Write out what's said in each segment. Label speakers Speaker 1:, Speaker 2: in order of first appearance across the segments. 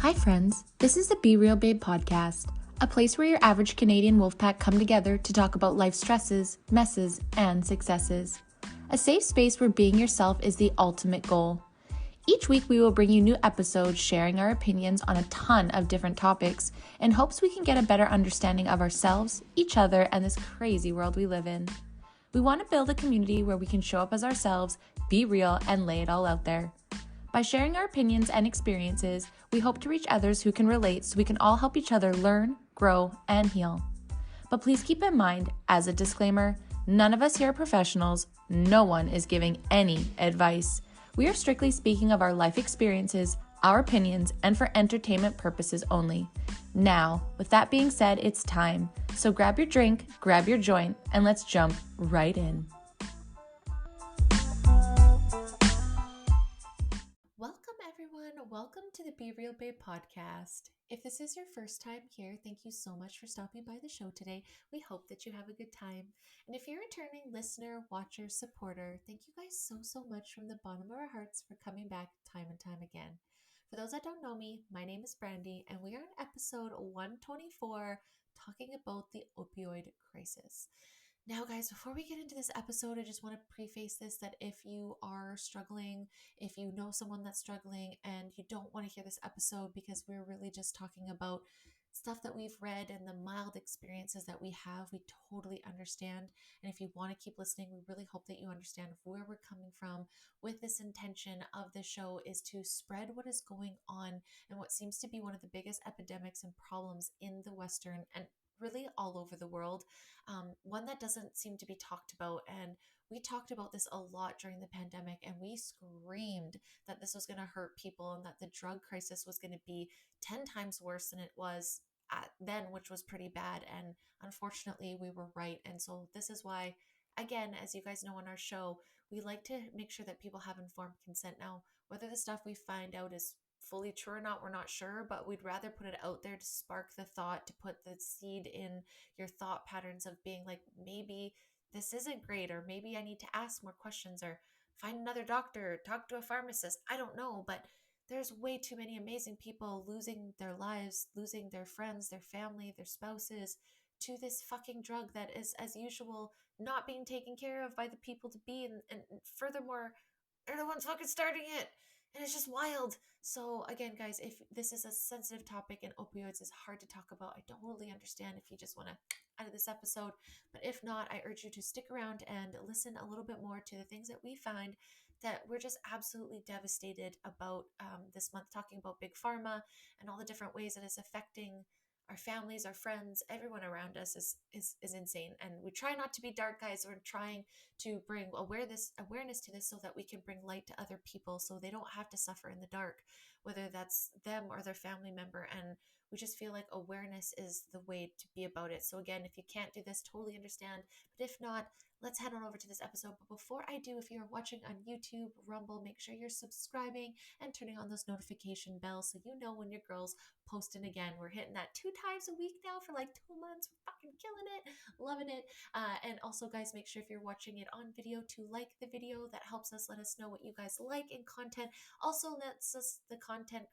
Speaker 1: Hi friends, this is the Be Real Babe podcast, a place where your average Canadian wolfpack come together to talk about life stresses, messes, and successes. A safe space where being yourself is the ultimate goal. Each week we will bring you new episodes sharing our opinions on a ton of different topics in hopes we can get a better understanding of ourselves, each other, and this crazy world we live in. We want to build a community where we can show up as ourselves, be real, and lay it all out there. By sharing our opinions and experiences, we hope to reach others who can relate so we can all help each other learn, grow, and heal. But please keep in mind, as a disclaimer, none of us here are professionals. No one is giving any advice. We are strictly speaking of our life experiences, our opinions, and for entertainment purposes only. Now, with that being said, it's time. So grab your drink, grab your joint, and let's jump right in. Welcome, everyone. Welcome to the Be Real Babe podcast. If this is your first time here, thank you so much for stopping by the show today. We hope that you have a good time. And if you're a returning listener, watcher, supporter, thank you guys so much from the bottom of our hearts for coming back time and time again. For those that don't know me, my name is Brandy, and we are on episode 124 talking about the opioid crisis. Now, guys, before we get into this episode, I just want to preface this that if you are struggling, if you know someone that's struggling and you don't want to hear this episode because we're really just talking about stuff that we've read and the mild experiences that we have, we totally understand. And if you want to keep listening, we really hope that you understand where we're coming from with this intention of the show is to spread what is going on and what seems to be one of the biggest epidemics and problems in the Western and really all over the world. One that doesn't seem to be talked about. And we talked about this a lot during the pandemic, and we screamed that this was going to hurt people and that the drug crisis was going to be 10 times worse than it was then, which was pretty bad. And unfortunately, we were right. And so this is why, again, as you guys know on our show, we like to make sure that people have informed consent. Now, whether the stuff we find out is fully true or not, we're not sure, but we'd rather put it out there to spark the thought, to put the seed in your thought patterns of being like, maybe this isn't great, or maybe I need to ask more questions, or find another doctor, talk to a pharmacist. I don't know, but there's way too many amazing people losing their lives, losing their friends, their family, their spouses to this fucking drug that is, as usual, not being taken care of by the people to be. And furthermore, they're the ones fucking starting it. And it's just wild. So again, guys, if this is a sensitive topic and opioids is hard to talk about, I totally understand if you just want to out of this episode. But if not, I urge you to stick around and listen a little bit more to the things that we find that we're just absolutely devastated about this month, talking about Big Pharma and all the different ways that it's affecting our families, our friends, everyone around us is insane. And we try not to be dark, guys. We're trying to bring awareness to this so that we can bring light to other people so they don't have to suffer in the dark, whether that's them or their family member. And we just feel like awareness is the way to be about it. So again, if you can't do this, totally understand. But if not, let's head on over to this episode. But before I do, if you're watching on YouTube, Rumble, make sure you're subscribing and turning on those notification bells so you know when your girls posting again. We're hitting that 2 times a week now for like 2 months. We're fucking killing it, loving it. And also, guys, make sure if you're watching it on video to like the video. That helps us, let us know what you guys like in content. Also lets us, the content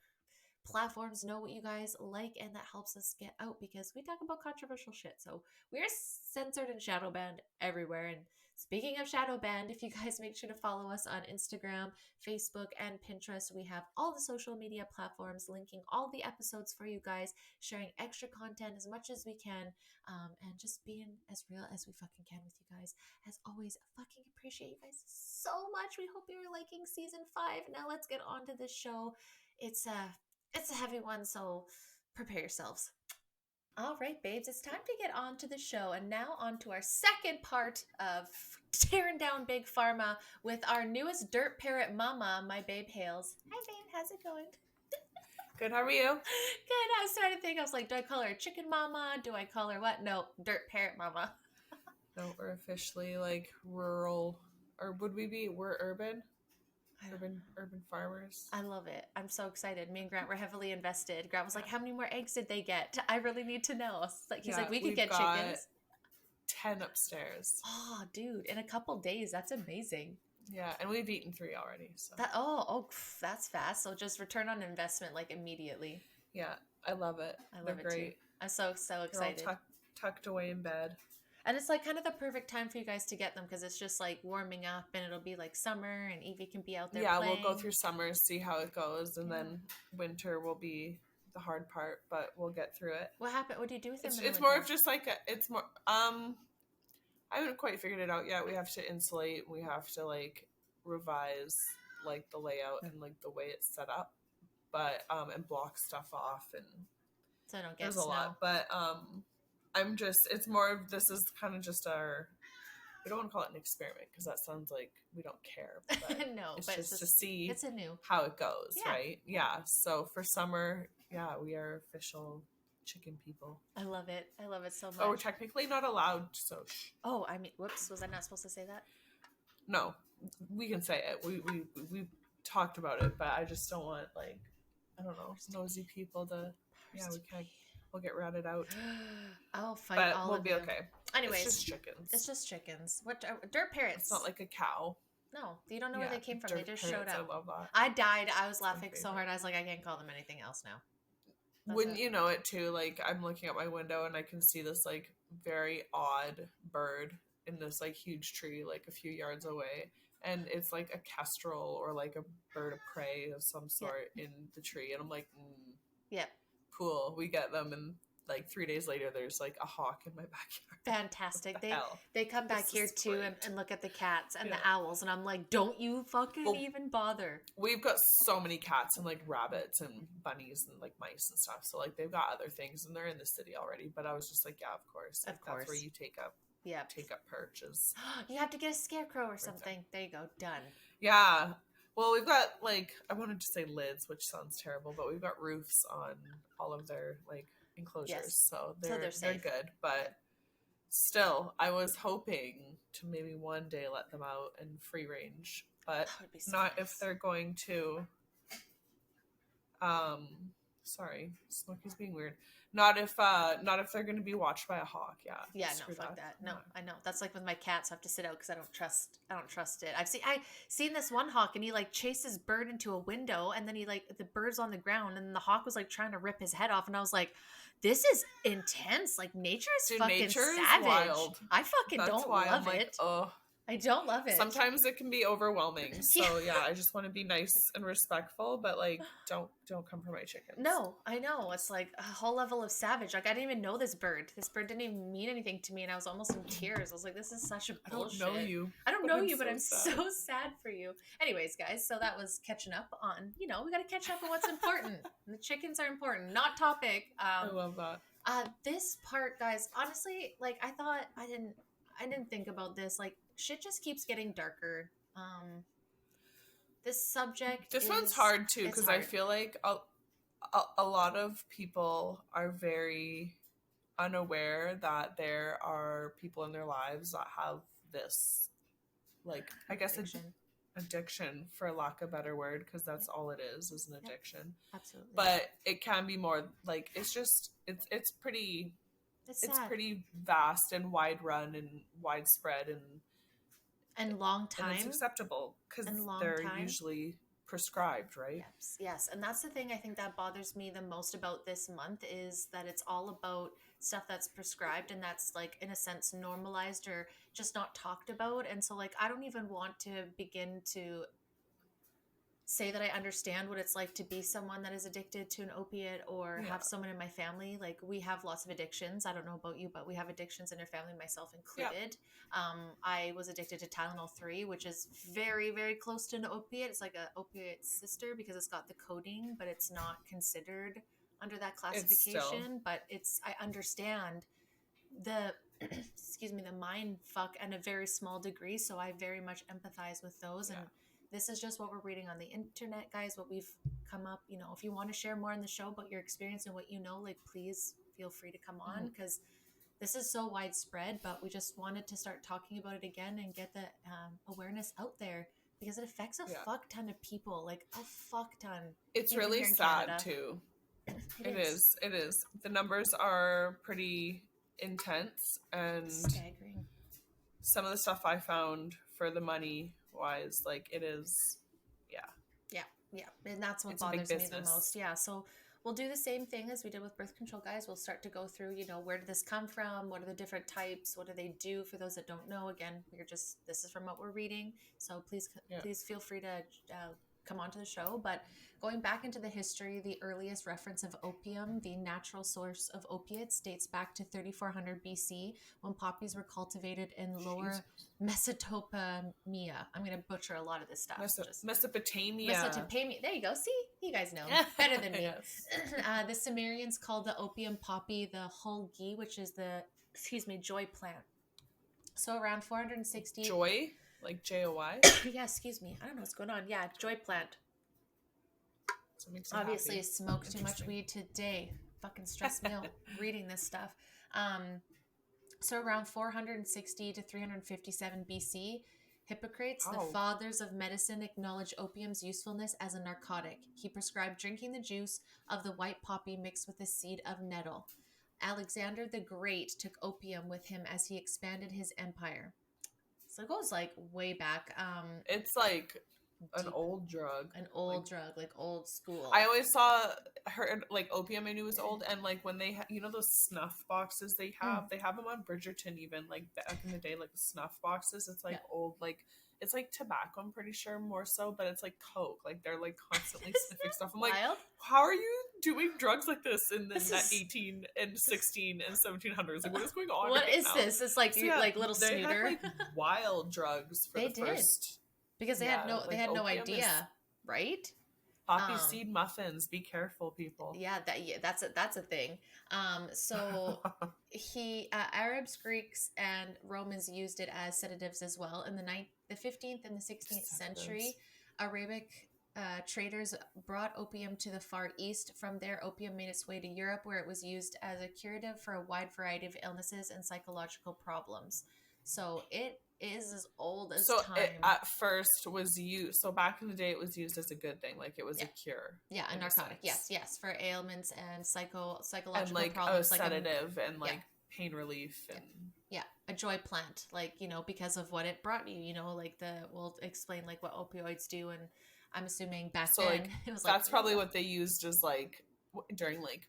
Speaker 1: platforms, know what you guys like, and that helps us get out because we talk about controversial shit. So we're censored and shadow banned everywhere. And speaking of shadow banned, if you guys make sure to follow us on Instagram, Facebook, and Pinterest, we have all the social media platforms linking all the episodes for you guys, sharing extra content as much as we can, and just being as real as we fucking can with you guys. As always, fucking appreciate you guys so much. We hope you're liking season 5. Now let's get on to this show. It's a heavy one, so prepare yourselves. All right, babes, it's time to get on to the show. And now on to our second part of tearing down Big Pharma with our newest dirt parrot mama, my babe Hales. Hi, babe. How's it going?
Speaker 2: Good, how are you?
Speaker 1: Good. I was trying to think. I was like, do I call her chicken mama? Do I call her what? No, dirt parrot mama.
Speaker 2: No, we're officially like rural, or would we be? We're urban farmers.
Speaker 1: I love it. I'm so excited. Me and Grant were heavily invested. Grant was like, how many more eggs did they get? I really need to know. He's like, we could get chickens.
Speaker 2: 10 upstairs.
Speaker 1: Oh, dude, in a couple days. That's amazing.
Speaker 2: Yeah, and we've eaten 3 already. So
Speaker 1: That's fast. So just return on investment like immediately.
Speaker 2: Yeah, I love it.
Speaker 1: I
Speaker 2: They're
Speaker 1: love it too.
Speaker 2: great.
Speaker 1: I'm so
Speaker 2: They're all
Speaker 1: excited.
Speaker 2: tucked away in bed.
Speaker 1: And it's like kind of the perfect time for you guys to get them because it's just like warming up and it'll be like summer and Evie can be out there
Speaker 2: Yeah,
Speaker 1: playing.
Speaker 2: we'll go through summer, see how it goes, and then winter will be the hard part, but we'll get through it.
Speaker 1: What happened? What do you do with them?
Speaker 2: It's more of just like it's more. I haven't quite figured it out yet. We have to insulate. We have to like revise like the layout and like the way it's set up, but and block stuff off and
Speaker 1: so I don't get
Speaker 2: there's
Speaker 1: snow.
Speaker 2: a lot. But I'm just it's more of this is kind of just our. We don't want to call it an experiment because that sounds like we don't care. But
Speaker 1: no,
Speaker 2: it's
Speaker 1: but
Speaker 2: just to see
Speaker 1: it's a new
Speaker 2: how it goes, right? Yeah. So for summer, yeah, we are official chicken people.
Speaker 1: I love it. I love it so much.
Speaker 2: Oh, we're technically not allowed, so shh.
Speaker 1: Oh, I mean, whoops, was I not supposed to say that?
Speaker 2: No, we can say it. We talked about it, but I just don't want like I don't know nosy people to. Yeah, we can't. We'll get ratted out.
Speaker 1: I'll fight
Speaker 2: but
Speaker 1: all
Speaker 2: we'll
Speaker 1: of
Speaker 2: be
Speaker 1: you.
Speaker 2: okay.
Speaker 1: Anyways,
Speaker 2: it's just chickens.
Speaker 1: It's just chickens. What dirt parrots?
Speaker 2: It's not like a cow.
Speaker 1: No, you don't know where they came from. They just showed up.
Speaker 2: I love that.
Speaker 1: I died. I was laughing so hard. I was like, I can't call them anything else now.
Speaker 2: Wouldn't you know it too? Like I'm looking out my window and I can see this like very odd bird in this like huge tree like a few yards away, and it's like a kestrel or like a bird of prey of some sort in the tree, and I'm like,
Speaker 1: yep,
Speaker 2: cool. We get them, and like 3 days later, there's like a hawk in my backyard.
Speaker 1: Fantastic. They come back here too and look at the cats and the owls, and I'm like, don't you fucking even bother.
Speaker 2: We've got so many cats and like rabbits and bunnies and like mice and stuff. So like they've got other things, and they're in the city already. But I was just like, yeah, of course. Like, that's where you take up perches.
Speaker 1: You have to get a scarecrow or something. There you go. Done.
Speaker 2: Yeah. Well, we've got like I wanted to say lids, which sounds terrible, but we've got roofs on all of their like enclosures, so they're good. But still, I was hoping to maybe one day let them out in free range, but not if they're going to. Sorry, Smokey's being weird. Not if they're going to be watched by a hawk. Yeah,
Speaker 1: no, fuck that. No, I know. That's like with my cats. I have to sit out because I don't trust it. I've seen this one hawk, and he like chases bird into a window, and then he like the bird's on the ground, and the hawk was like trying to rip his head off, and I was like, this is intense. Like nature is fucking savage. Is wild. I fucking don't love it.
Speaker 2: Oh.
Speaker 1: I don't love it.
Speaker 2: Sometimes it can be overwhelming. So yeah, I just want to be nice and respectful, but like don't come for my chickens.
Speaker 1: No, I know. It's like a whole level of savage. Like I didn't even know this bird. This bird didn't even mean anything to me, and I was almost in tears. I was like, this is such a bullshit.
Speaker 2: I don't know you.
Speaker 1: I don't know you, but I'm so sad for you. Anyways, guys, so that was catching up on, we got to catch up on what's important. The chickens are important, not topic.
Speaker 2: I love that.
Speaker 1: This part, guys, honestly, like I thought I didn't think about this. Like shit just keeps getting darker. This subject.
Speaker 2: This one's hard too because I feel like a lot of people are very unaware that there are people in their lives that have this, like I guess addiction for lack of a better word, because that's all it is an addiction.
Speaker 1: Absolutely.
Speaker 2: But it can be more like it's pretty. It's pretty vast and wide run and widespread and
Speaker 1: long time.
Speaker 2: And it's acceptable because they're usually prescribed, right?
Speaker 1: Yes. And that's the thing I think that bothers me the most about this month is that it's all about stuff that's prescribed and that's like in a sense normalized or just not talked about. And so like I don't even want to begin to say that I understand what it's like to be someone that is addicted to an opiate or have someone in my family. Like we have lots of addictions. I don't know about you, but we have addictions in our family, myself included. I was addicted to Tylenol 3, which is very, very close to an opiate. It's like an opiate sister because it's got the codeine, but it's not considered under that classification. But I understand the the mind fuck in a very small degree. So I very much empathize with those. And this is just what we're reading on the internet, guys, what we've come up. If you want to share more in the show about your experience and what you know, like, please feel free to come on because this is so widespread, but we just wanted to start talking about it again and get the awareness out there because it affects a fuck ton of people, like a fuck ton.
Speaker 2: It's really sad too. It is. The numbers are pretty intense and
Speaker 1: staggering.
Speaker 2: Some of the stuff I found for the money wise, like it is,
Speaker 1: and that's what bothers me the most. So we'll do the same thing as we did with birth control, guys. We'll start to go through, where did this come from? What are the different types? What do they do? For those that don't know, again, this is from what we're reading. So please feel free to come onto the show. But going back into the history, the earliest reference of opium, the natural source of opiates, dates back to 3400 BC when poppies were cultivated in lower Mesopotamia. I'm going to butcher a lot of this stuff.
Speaker 2: Mesopotamia.
Speaker 1: There you go. See, you guys know better than me. Yes. The Sumerians called the opium poppy the hulgi, which is the joy plant. So around 460.
Speaker 2: Joy, like Joy.
Speaker 1: Yeah, excuse me. I don't know what's going on. Yeah, joy plant.
Speaker 2: So
Speaker 1: obviously smoked too much weed today. Fucking stressed me out reading this stuff. So around 460 to 357 BC, Hippocrates, the fathers of medicine, acknowledged opium's usefulness as a narcotic. He prescribed drinking the juice of the white poppy mixed with the seed of nettle. Alexander the Great took opium with him as he expanded his empire. So it goes like way back.
Speaker 2: It's like an old drug.
Speaker 1: Like old school.
Speaker 2: I always heard like opium I knew was old, and like when they those snuff boxes they have them on Bridgerton, even like back in the day, like the snuff boxes. It's like old, like it's like tobacco, I'm pretty sure, more so, but it's like coke. Like they're like constantly sniffing stuff. I'm like, how are you doing drugs like this in the 18 and 16 and 1700s? Like, what is going on?
Speaker 1: What is this? It's like like little snooter.
Speaker 2: They had like wild drugs for first.
Speaker 1: Because they had no idea, right?
Speaker 2: Poppy seed muffins. Be careful, people.
Speaker 1: Yeah, that's a thing. So Arabs, Greeks, and Romans used it as sedatives as well. In the 15th and the 16th century, Arabic traders brought opium to the Far East. From there, opium made its way to Europe, where it was used as a curative for a wide variety of illnesses and psychological problems. So it is as old as time.
Speaker 2: It at first was used. So back in the day, it was used as a good thing, like it was a cure.
Speaker 1: Yeah, a narcotic. Yes, for ailments and psychological
Speaker 2: and like
Speaker 1: problems,
Speaker 2: a sedative and like pain relief and
Speaker 1: a joy plant, like because of what it brought you. Like we'll explain like what opioids do, and I'm assuming back then
Speaker 2: like,
Speaker 1: it was
Speaker 2: that's probably what they used as like during like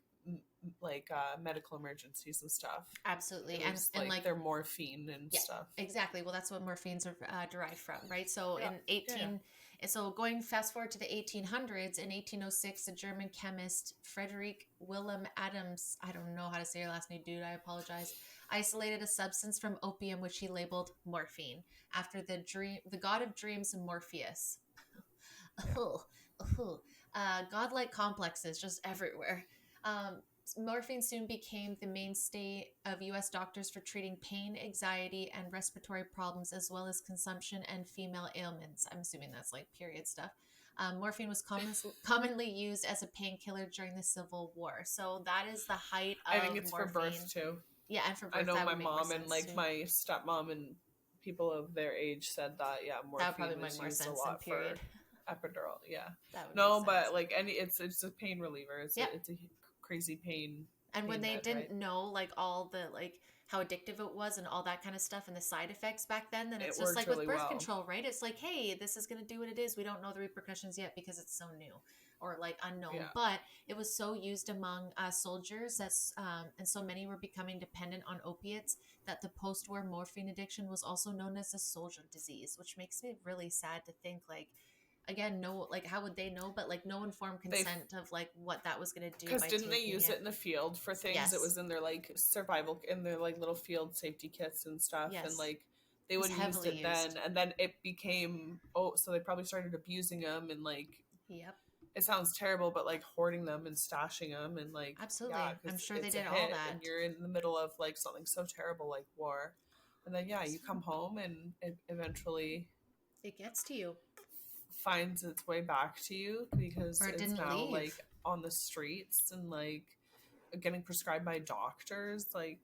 Speaker 2: medical emergencies and stuff.
Speaker 1: Absolutely.
Speaker 2: And like their morphine and stuff.
Speaker 1: Exactly. Well, that's what morphines are derived from, right? So so going fast forward to the 1800s, in 1806, the German chemist Frederick Wilhelm Adams, I don't know how to say your last name, dude, I apologize, isolated a substance from opium which he labeled morphine after the god of dreams, Morpheus. Godlike complexes just everywhere. Morphine soon became the mainstay of U.S. doctors for treating pain, anxiety, and respiratory problems, as well as consumption and female ailments. I'm assuming that's like period stuff. Morphine was commonly used as a painkiller during the Civil War. So that is the height of
Speaker 2: I think it's morphine. For birth too.
Speaker 1: Yeah, and for birth.
Speaker 2: I know my mom and like my stepmom and people of their age said that morphine that would was used a lot for epidural. Yeah. No, but like it's a pain reliever. It's a crazy pain.
Speaker 1: And when they didn't know like all the like how addictive it was and all that kind of stuff and the side effects back then it's just like really with birth control, right? It's like, hey, this is going to do what it is. We don't know the repercussions yet because it's so new or like unknown, but it was so used among soldiers and so many were becoming dependent on opiates that the post-war morphine addiction was also known as the soldier disease, which makes me really sad to think like, again, no, like how would they know? But like no informed consent of like what that was going to do.
Speaker 2: Because didn't they use it in the field for things? Yes. It was in their like survival, in their like little field safety kits and stuff. Yes. And like they would use it then, and then it became so they probably started abusing them and like it sounds terrible, but like hoarding them and stashing them and like
Speaker 1: absolutely, I'm sure they did all that.
Speaker 2: And you're in the middle of like something so terrible like war, and then you come home and it eventually
Speaker 1: it gets to you.
Speaker 2: Finds its way back to you because it's now like on the streets and like getting prescribed by doctors, like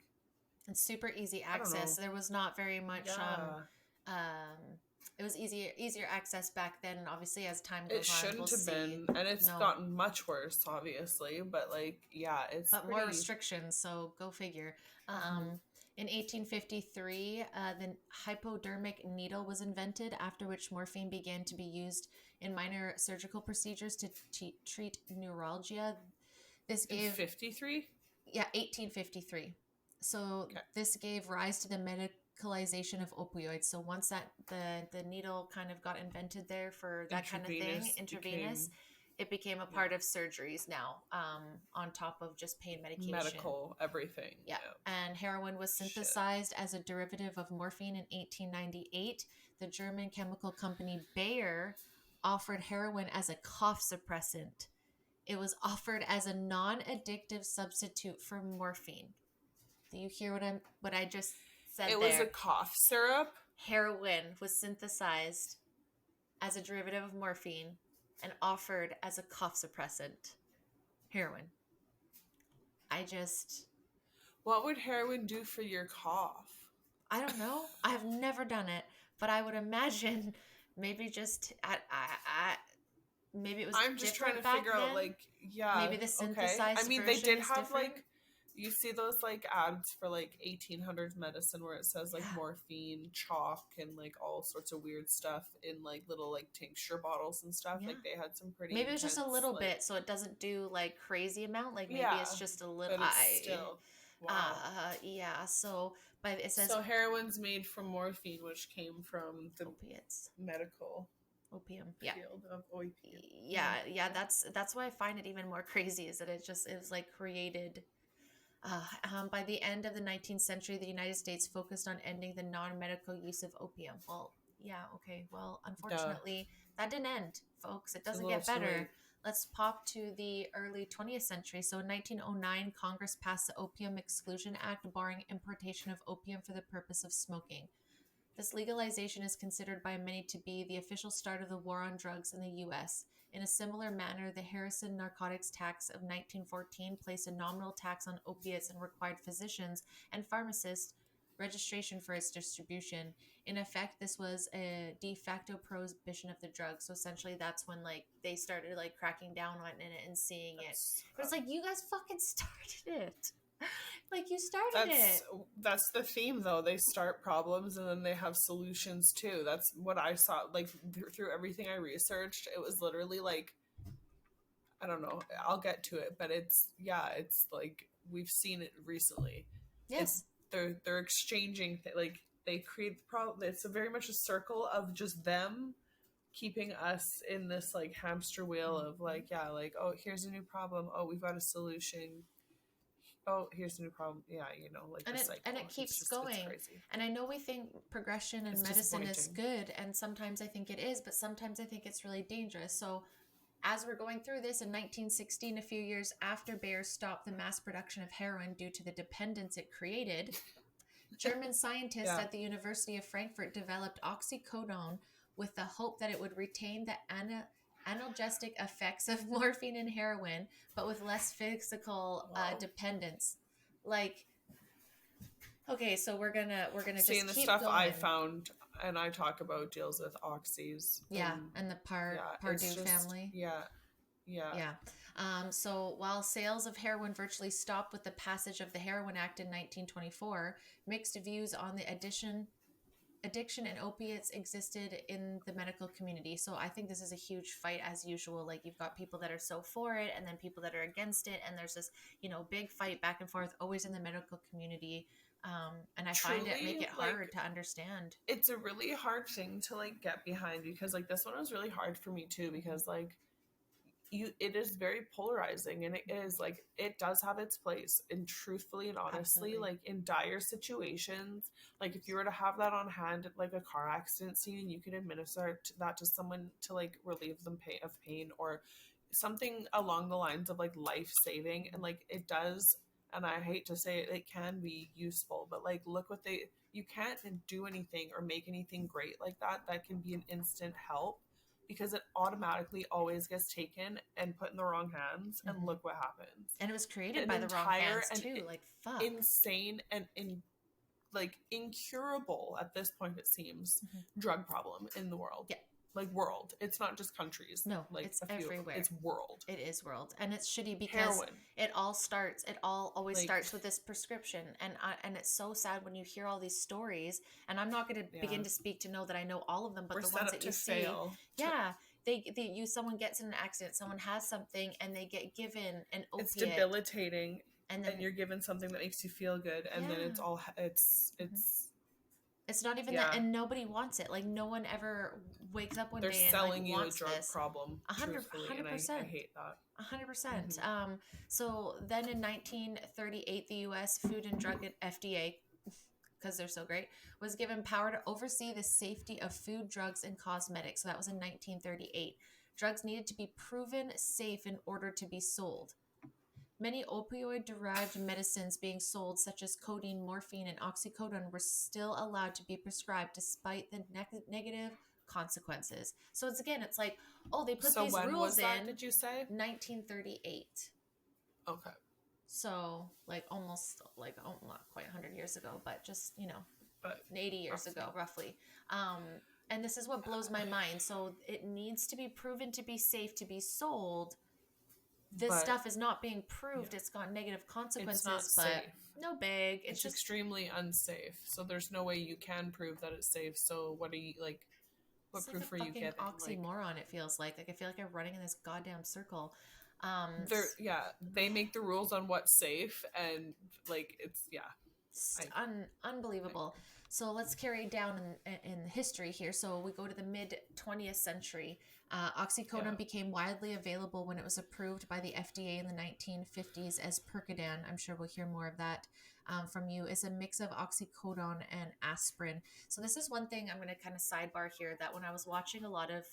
Speaker 1: and super easy access. There was not very much it was easier access back then, and obviously as time goes on,
Speaker 2: it shouldn't have been, and it's gotten much worse obviously, but like it's
Speaker 1: more restrictions, so go figure. In 1853, the hypodermic needle was invented, after which morphine began to be used in minor surgical procedures to treat neuralgia. This gave
Speaker 2: 53.
Speaker 1: Yeah, 1853. So this gave rise to the medicalization of opioids. So once that the needle kind of got invented there for that kind of thing, intravenous, it became a part of surgeries now, on top of just pain medication.
Speaker 2: Medical, everything.
Speaker 1: Yeah. And heroin was synthesized as a derivative of morphine in 1898. The German chemical company Bayer offered heroin as a cough suppressant. It was offered as a non-addictive substitute for morphine. Do you hear what I just said there?
Speaker 2: It was a cough syrup?
Speaker 1: Heroin was synthesized as a derivative of morphine and offered as a cough suppressant. Heroin.
Speaker 2: What would heroin do for your cough?
Speaker 1: I don't know. I have never done it, but I would imagine maybe just maybe it was.
Speaker 2: I'm just trying to figure out, like,
Speaker 1: maybe the synthesized.
Speaker 2: I mean, they did have like, you see those like ads for like 1800s medicine where it says like morphine, chalk, and like all sorts of weird stuff in like little like tincture bottles and stuff. Yeah. Like they had some pretty.
Speaker 1: Maybe intense, it was just a little bit, so it doesn't do like crazy amount. Like maybe it's just a little.
Speaker 2: But it's still. Wow.
Speaker 1: Yeah. So, but it says
Speaker 2: heroin's made from morphine, which came from the
Speaker 1: opiates,
Speaker 2: medical
Speaker 1: opium
Speaker 2: field of opium.
Speaker 1: Yeah. That's why I find it even more crazy is that it was like created. By the end of the 19th century, the United States focused on ending the non-medical use of opium. Well, yeah, okay. Well, unfortunately, that didn't end, folks. It doesn't get better. Let's pop to the early 20th century. So in 1909, Congress passed the Opium Exclusion Act, barring importation of opium for the purpose of smoking. This legalization is considered by many to be the official start of the war on drugs in the U.S. In a similar manner, the Harrison Narcotics Tax of 1914 placed a nominal tax on opiates and required physicians and pharmacists registration for its distribution. In effect, this was a de facto prohibition of the drug. So essentially, that's when like they started like cracking down on it and seeing it. But it's like, you guys fucking started it. Like you started it.
Speaker 2: That's the theme, though. They start problems and then they have solutions too. That's what I saw. Like through everything I researched, it was literally like, I don't know. I'll get to it, but it's like we've seen it recently.
Speaker 1: Yes,
Speaker 2: they're exchanging like they create the problem. It's very much a circle of just them keeping us in this like hamster wheel of like oh, here's a new problem. Oh, we've got a solution. Oh, here's a new problem. Yeah, like
Speaker 1: and
Speaker 2: the cycle.
Speaker 1: And it keeps going. And I know we think progression in medicine is good, and sometimes I think it is, but sometimes I think it's really dangerous. So as we're going through this, in 1916, a few years after Bayer stopped the mass production of heroin due to the dependence it created, German scientists at the University of Frankfurt developed oxycodone with the hope that it would retain the analgesic effects of morphine and heroin, but with less physical dependence. Like, okay, so we're gonna just
Speaker 2: keep the stuff going. I found and I talk about deals with oxys.
Speaker 1: And the Pardue family. Yeah. So while sales of heroin virtually stopped with the passage of the Heroin Act in 1924, mixed views on the addiction and opiates existed in the medical community. So I think this is a huge fight as usual. Like you've got people that are so for it and then people that are against it. And there's this, big fight back and forth always in the medical community. And I find it make it hard to understand.
Speaker 2: It's a really hard thing to like get behind because like this one was really hard for me too, because like it is very polarizing, and it is like it does have its place. And truthfully and honestly, like in dire situations, like if you were to have that on hand at like a car accident scene and you could administer that to someone to like relieve them of pain or something along the lines of like life saving, and like it does, and I hate to say it, it can be useful, but like look what you can't do anything or make anything great like that can be an instant help, because it automatically always gets taken and put in the wrong hands, and look what happens.
Speaker 1: And it was created by the wrong hands too. Like fuck,
Speaker 2: insane and like incurable at this point it seems drug problem in the world.
Speaker 1: Yeah,
Speaker 2: like world. It's not just countries.
Speaker 1: No,
Speaker 2: like
Speaker 1: it's everywhere.
Speaker 2: It's world.
Speaker 1: It is world, and it's shitty because it all always starts with this prescription, and it's so sad when you hear all these stories. And I'm not going to begin to speak to know that I know all of them, but the ones that you see, someone gets in an accident, someone has something, and they get given an opiate.
Speaker 2: It's debilitating, and then you're given something that makes you feel good, and then
Speaker 1: it's not even that, and nobody wants it. Like, no one ever wakes up one day and
Speaker 2: selling you
Speaker 1: wants
Speaker 2: a drug
Speaker 1: this.
Speaker 2: problem. 100%. And I hate that.
Speaker 1: 100%. So then in 1938, the U.S. Food and Drug FDA, because they're so great, was given power to oversee the safety of food, drugs, and cosmetics. So that was in 1938. Drugs needed to be proven safe in order to be sold. Many opioid-derived medicines being sold, such as codeine, morphine, and oxycodone, were still allowed to be prescribed despite the negative consequences. So it's like, oh, they put these rules in. So when was that,
Speaker 2: did you say?
Speaker 1: 1938.
Speaker 2: Okay.
Speaker 1: So almost not quite 100 years ago, but just, but 80 years ago, roughly. And this is what blows my mind. So it needs to be proven to be safe to be sold. This stuff is not being proved. It's got negative consequences,
Speaker 2: it's not safe.
Speaker 1: No big. It's just
Speaker 2: extremely unsafe. So there's no way you can prove that it's safe. So what are you what proof are you getting?
Speaker 1: Oxymoron, it feels like. I feel like I'm running in this goddamn circle.
Speaker 2: They make the rules on what's safe, and it's
Speaker 1: unbelievable. So let's carry down in history here. So we go to the mid 20th century. Oxycodone became widely available when it was approved by the FDA in the 1950s as Percodan. I'm sure we'll hear more of that from you. It's a mix of oxycodone and aspirin. So this is one thing I'm going to kind of sidebar here, that when I was watching a lot of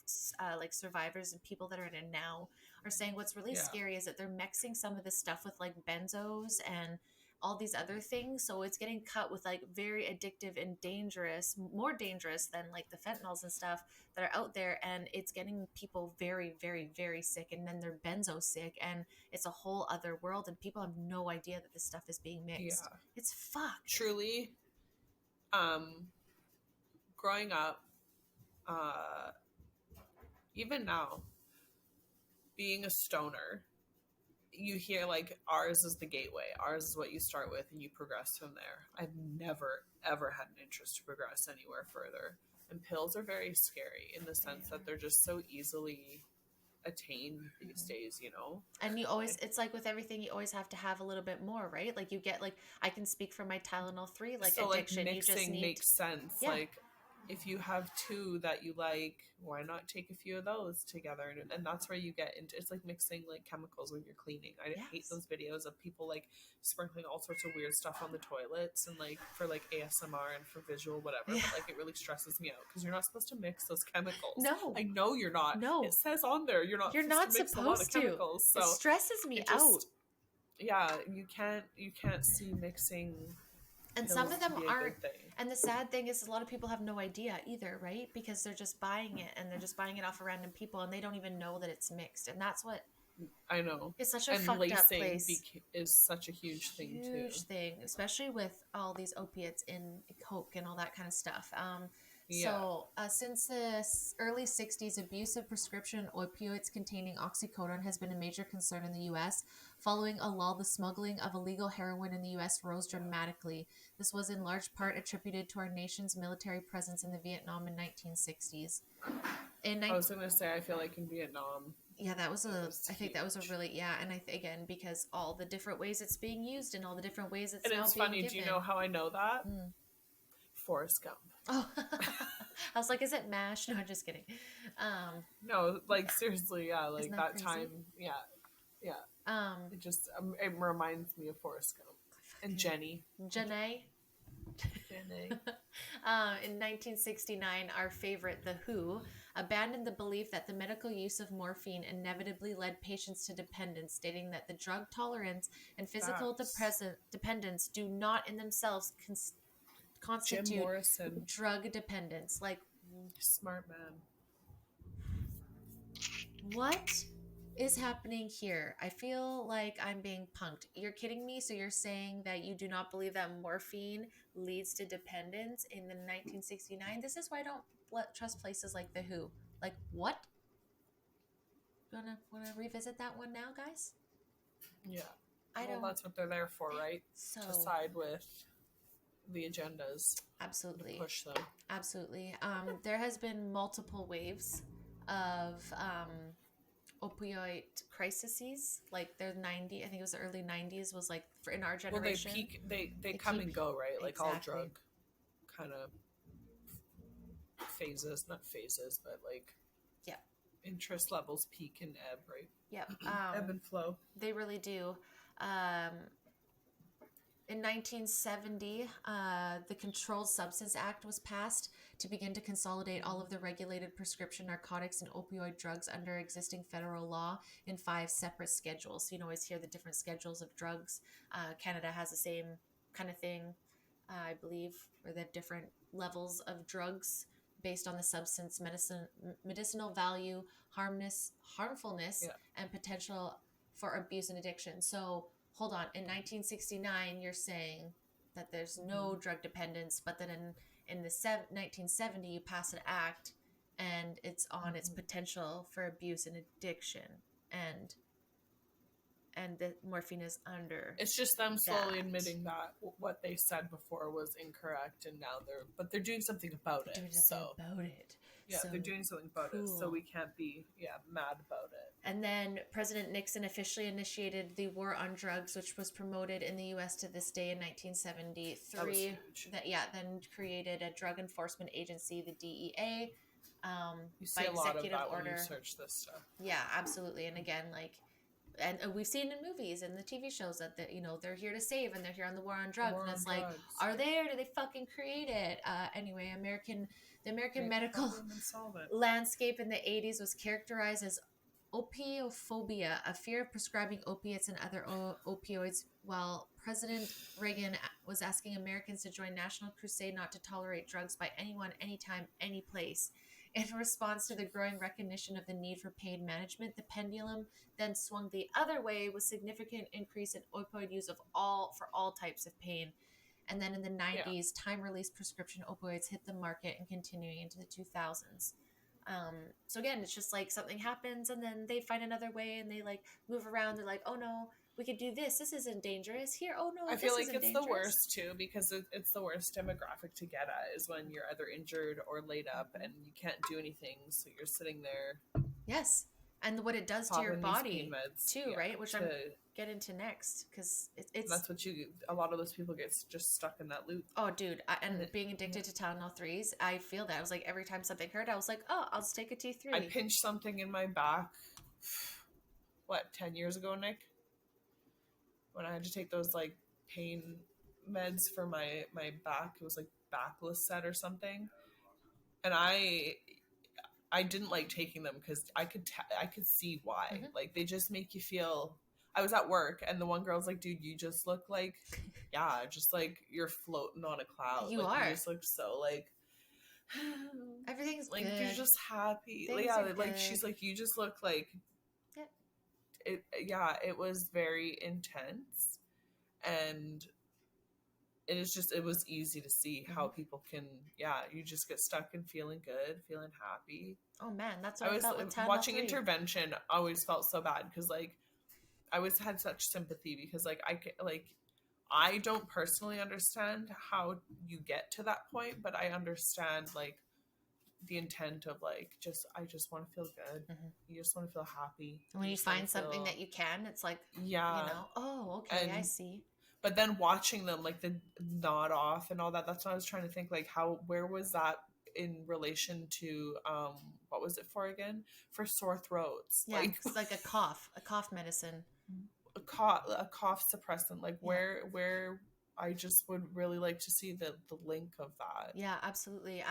Speaker 1: survivors and people that are in it now are saying what's really scary is that they're mixing some of this stuff with benzos and all these other things. So it's getting cut with very addictive and dangerous, more dangerous than the fentanyls and stuff that are out there. And it's getting people very, very, very sick. And then they're benzo sick, and it's a whole other world. And people have no idea that this stuff is being mixed. Yeah. It's fucked.
Speaker 2: Truly. Growing up, even now, being a stoner, you hear ours is the gateway. Ours is what you start with and you progress from there. I've never, ever had an interest to progress anywhere further. And pills are very scary in the sense that they're just so easily attained these days,
Speaker 1: And you always, it's like with everything, you always have to have a little bit more, right? You get I can speak for my Tylenol 3,
Speaker 2: so
Speaker 1: addiction.
Speaker 2: Mixing
Speaker 1: you just need
Speaker 2: makes sense. Yeah. If you have two that you like, why not take a few of those together? And that's where you get into, it's like mixing chemicals when you're cleaning. I hate those videos of people sprinkling all sorts of weird stuff on the toilets and for ASMR and for visual whatever. Yeah. But it really stresses me out because you're not supposed to mix those chemicals.
Speaker 1: No,
Speaker 2: I know you're not.
Speaker 1: No,
Speaker 2: it says on there you're not supposed to mix a lot of chemicals. So
Speaker 1: it stresses me out.
Speaker 2: Yeah, you can't see mixing.
Speaker 1: And some of them aren't. And the sad thing is a lot of people have no idea either, right? Because they're just buying it, and they're just buying it off of random people, and they don't even know that it's mixed. And that's what
Speaker 2: I know.
Speaker 1: It's such a fucked up place.
Speaker 2: Is such a huge thing too.
Speaker 1: Huge thing, especially with all these opiates in coke and all that kind of stuff. So since the early 60s, abuse of prescription opioids containing oxycodone has been a major concern in the U.S. Following a lull, the smuggling of illegal heroin in the U.S. rose dramatically. This was in large part attributed to our nation's military presence in the Vietnam in 1960s.
Speaker 2: I was going to say, I feel like in Vietnam.
Speaker 1: Yeah, I think that was a really, and again, because all the different ways it's being used and all the different ways it's now being given. And it's funny,
Speaker 2: do you know how I know that? Forrest Gump.
Speaker 1: Oh, I was like, is it MASH? No, I'm just kidding.
Speaker 2: No, seriously, yeah, that time, yeah. It reminds me of Forrest Gump and Jenny.
Speaker 1: Janae. In 1969, our favorite, The Who, abandoned the belief that the medical use of morphine inevitably led patients to dependence, stating that the drug tolerance and physical dependence do not in themselves constitute drug dependence.
Speaker 2: Smart man.
Speaker 1: What is happening here? I feel like I'm being punked. You're kidding me? So you're saying that you do not believe that morphine leads to dependence in the 1969? This is why I don't trust places like The Who. What? Wanna revisit that one now, guys?
Speaker 2: Yeah. That's what they're there for, right? To side with the agendas.
Speaker 1: Absolutely.
Speaker 2: Push them.
Speaker 1: Absolutely. There has been multiple waves of opioid crises. Like the 90s, I think it was the early 90s, was like for in our generation.
Speaker 2: Well, they come and go, right? Like all drug kind of phases, not phases, but like interest levels peak and ebb, right?
Speaker 1: Yep.
Speaker 2: Ebb and flow.
Speaker 1: They really do. In 1970, the Controlled Substance Act was passed to begin to consolidate all of the regulated prescription narcotics and opioid drugs under existing federal law in 5 separate schedules. So you can always hear the different schedules of drugs. Canada has the same kind of thing, I believe, where they have different levels of drugs based on the substance, medicinal value, harmfulness, and potential for abuse and addiction. So hold on, in 1969, you're saying that there's no drug dependence, but then in the 1970, you pass an act, and it's on its potential for abuse and addiction, and the morphine is under.
Speaker 2: It's just them slowly admitting that what they said before was incorrect, and now they're doing something about it. Yeah, so, they're doing something about it, so we can't be mad about it.
Speaker 1: And then President Nixon officially initiated the war on drugs, which was promoted in the U.S. to this day in 1973.
Speaker 2: That was huge.
Speaker 1: Then created a drug enforcement agency, the DEA.
Speaker 2: You see a lot of that when you search this stuff.
Speaker 1: Yeah, absolutely. And again, and we've seen in movies and the TV shows that they're here to save, and they're here on the war on drugs. And it's like, are they, or do they fucking create it? Anyway, the American medical landscape in the 80s was characterized as opiophobia, a fear of prescribing opiates and other opioids, while President Reagan was asking Americans to join National Crusade not to tolerate drugs by anyone, anytime, any place. In response to the growing recognition of the need for pain management, the pendulum then swung the other way with significant increase in opioid use for all types of pain. And then in the 90s, time-release prescription opioids hit the market and continuing into the 2000s. So again, it's just like something happens and then they find another way and they like move around. They're like, oh no, we could do this. This isn't dangerous. Here, oh no,
Speaker 2: I feel like it's dangerous. The worst too, because it's the worst demographic to get at is when you're either injured or laid up and you can't do anything. So you're sitting there.
Speaker 1: Yes. And what it does to your body too, right? Which I'm get into next, because it's
Speaker 2: that's what a lot of those people get just stuck in that loop.
Speaker 1: Oh dude, and being addicted to Tylenol 3s, I feel that. I was like, every time something hurt, I was like, oh, I'll just take a T3.
Speaker 2: I pinched something in my back 10 years ago, Nick, when I had to take those like pain meds for my back. It was like Bacloset or something, and I didn't like taking them because I could see why. Mm-hmm. Like they just make you feel. I was at work and the one girl's like, "Dude, you just look like, just like you're floating on a cloud.
Speaker 1: You
Speaker 2: like,
Speaker 1: are.
Speaker 2: You just look so like
Speaker 1: everything's
Speaker 2: like
Speaker 1: good.
Speaker 2: You're just happy. Like she's like, you just look like it. It was very intense, and it was easy to see how people can, you just get stuck in feeling good, feeling happy.
Speaker 1: Oh man, that's what I felt with
Speaker 2: watching Intervention. Always felt so bad because like I always had such sympathy because like I don't personally understand how you get to that point, but I understand like the intent of like I just want to feel good. Mm-hmm. You just want to feel happy.
Speaker 1: And when you find something that you can, it's like oh okay, I see.
Speaker 2: But then watching them, like the nod off and all that, that's what I was trying to think, like where was that in relation to, what was it for again? For sore throats.
Speaker 1: Yeah, it's like a cough medicine.
Speaker 2: A cough suppressant, like where I just would really like to see the link of that.
Speaker 1: Yeah, absolutely.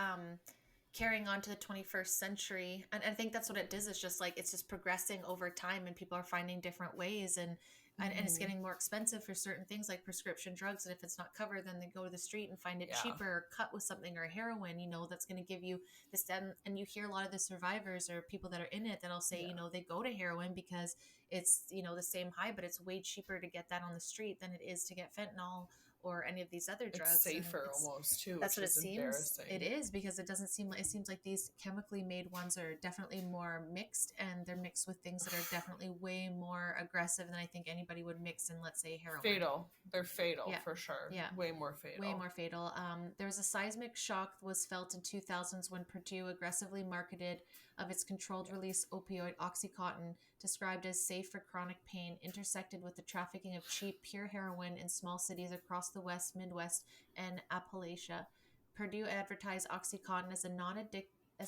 Speaker 1: Carrying on to the 21st century. And I think that's what it does. It's just like, it's just progressing over time and people are finding different ways and it's getting more expensive for certain things like prescription drugs. And if it's not covered, then they go to the street and find it cheaper or cut with something or heroin, that's going to give you this. And you hear a lot of the survivors or people that are in it that'll say, they go to heroin because it's, the same high, but it's way cheaper to get that on the street than it is to get fentanyl or any of these other drugs.
Speaker 2: It's safer almost too.
Speaker 1: That's what it seems. It is, because it seems like these chemically made ones are definitely more mixed, and they're mixed with things that are definitely way more aggressive than I think anybody would mix in, let's say, heroin.
Speaker 2: Fatal. They're fatal for sure.
Speaker 1: Yeah.
Speaker 2: Way more fatal.
Speaker 1: Way more fatal. There was a seismic shock that was felt in 2000s when Purdue aggressively marketed of its controlled release opioid Oxycontin, described as safe for chronic pain, intersected with the trafficking of cheap, pure heroin in small cities across the West, Midwest, and Appalachia. Purdue advertised Oxycontin as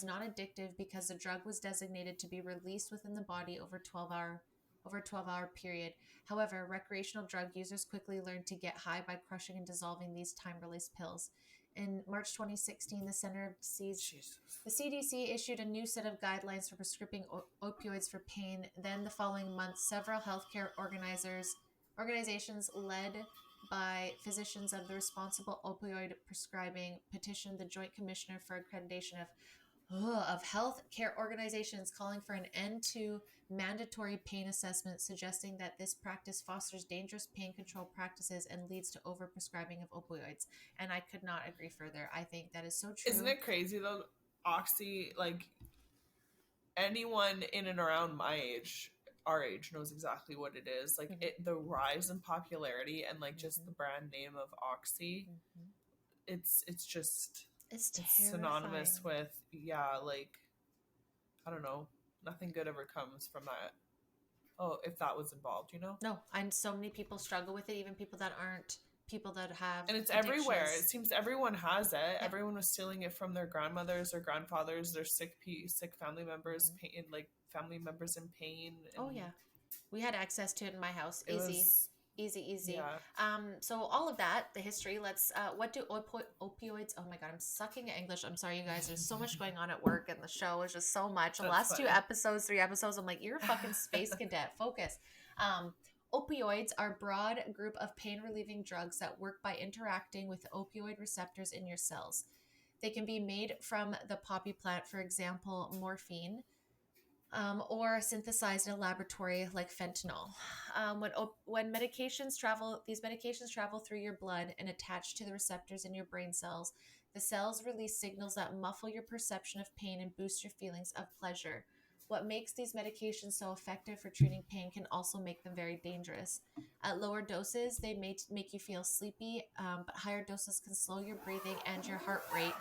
Speaker 1: non-addictive because the drug was designated to be released within the body over a 12-hour period. However, recreational drug users quickly learned to get high by crushing and dissolving these time-release pills. In March 2016, the CDC issued a new set of guidelines for prescribing opioids for pain. Then the following month, several healthcare organizations led by physicians of the responsible opioid prescribing petitioned the Joint Commissioner for Accreditation of health care organizations, calling for an end to mandatory pain assessment, suggesting that this practice fosters dangerous pain control practices and leads to overprescribing of opioids. And I could not agree further. I think that is so true.
Speaker 2: Isn't it crazy though? Oxy, like anyone in and around our age knows exactly what it is. Like the rise in popularity and like just the brand name of Oxy, it's synonymous with like, I don't know, nothing good ever comes from that. Oh, if that was involved,
Speaker 1: No, and so many people struggle with it, even people that aren't people that have,
Speaker 2: and it's everywhere. It seems everyone has it. Yeah. Everyone was stealing it from their grandmothers or grandfathers, their sick family members, pain, like family members in pain.
Speaker 1: Oh yeah, we had access to it in my house. Easy. Yeah. So all of that, the history. Let's. What do opioids? Oh my God, I'm sucking at English. I'm sorry, you guys. There's so much going on at work, and the show is just so much. The last funny. 3 episodes, I'm like, you're a fucking space cadet. Focus. Opioids are a broad group of pain-relieving drugs that work by interacting with opioid receptors in your cells. They can be made from the poppy plant, for example, morphine. Or synthesized in a laboratory like fentanyl. When these medications travel through your blood and attach to the receptors in your brain cells. The cells release signals that muffle your perception of pain and boost your feelings of pleasure. What makes these medications so effective for treating pain can also make them very dangerous. At lower doses, they may make you feel sleepy, but higher doses can slow your breathing and your heart rate,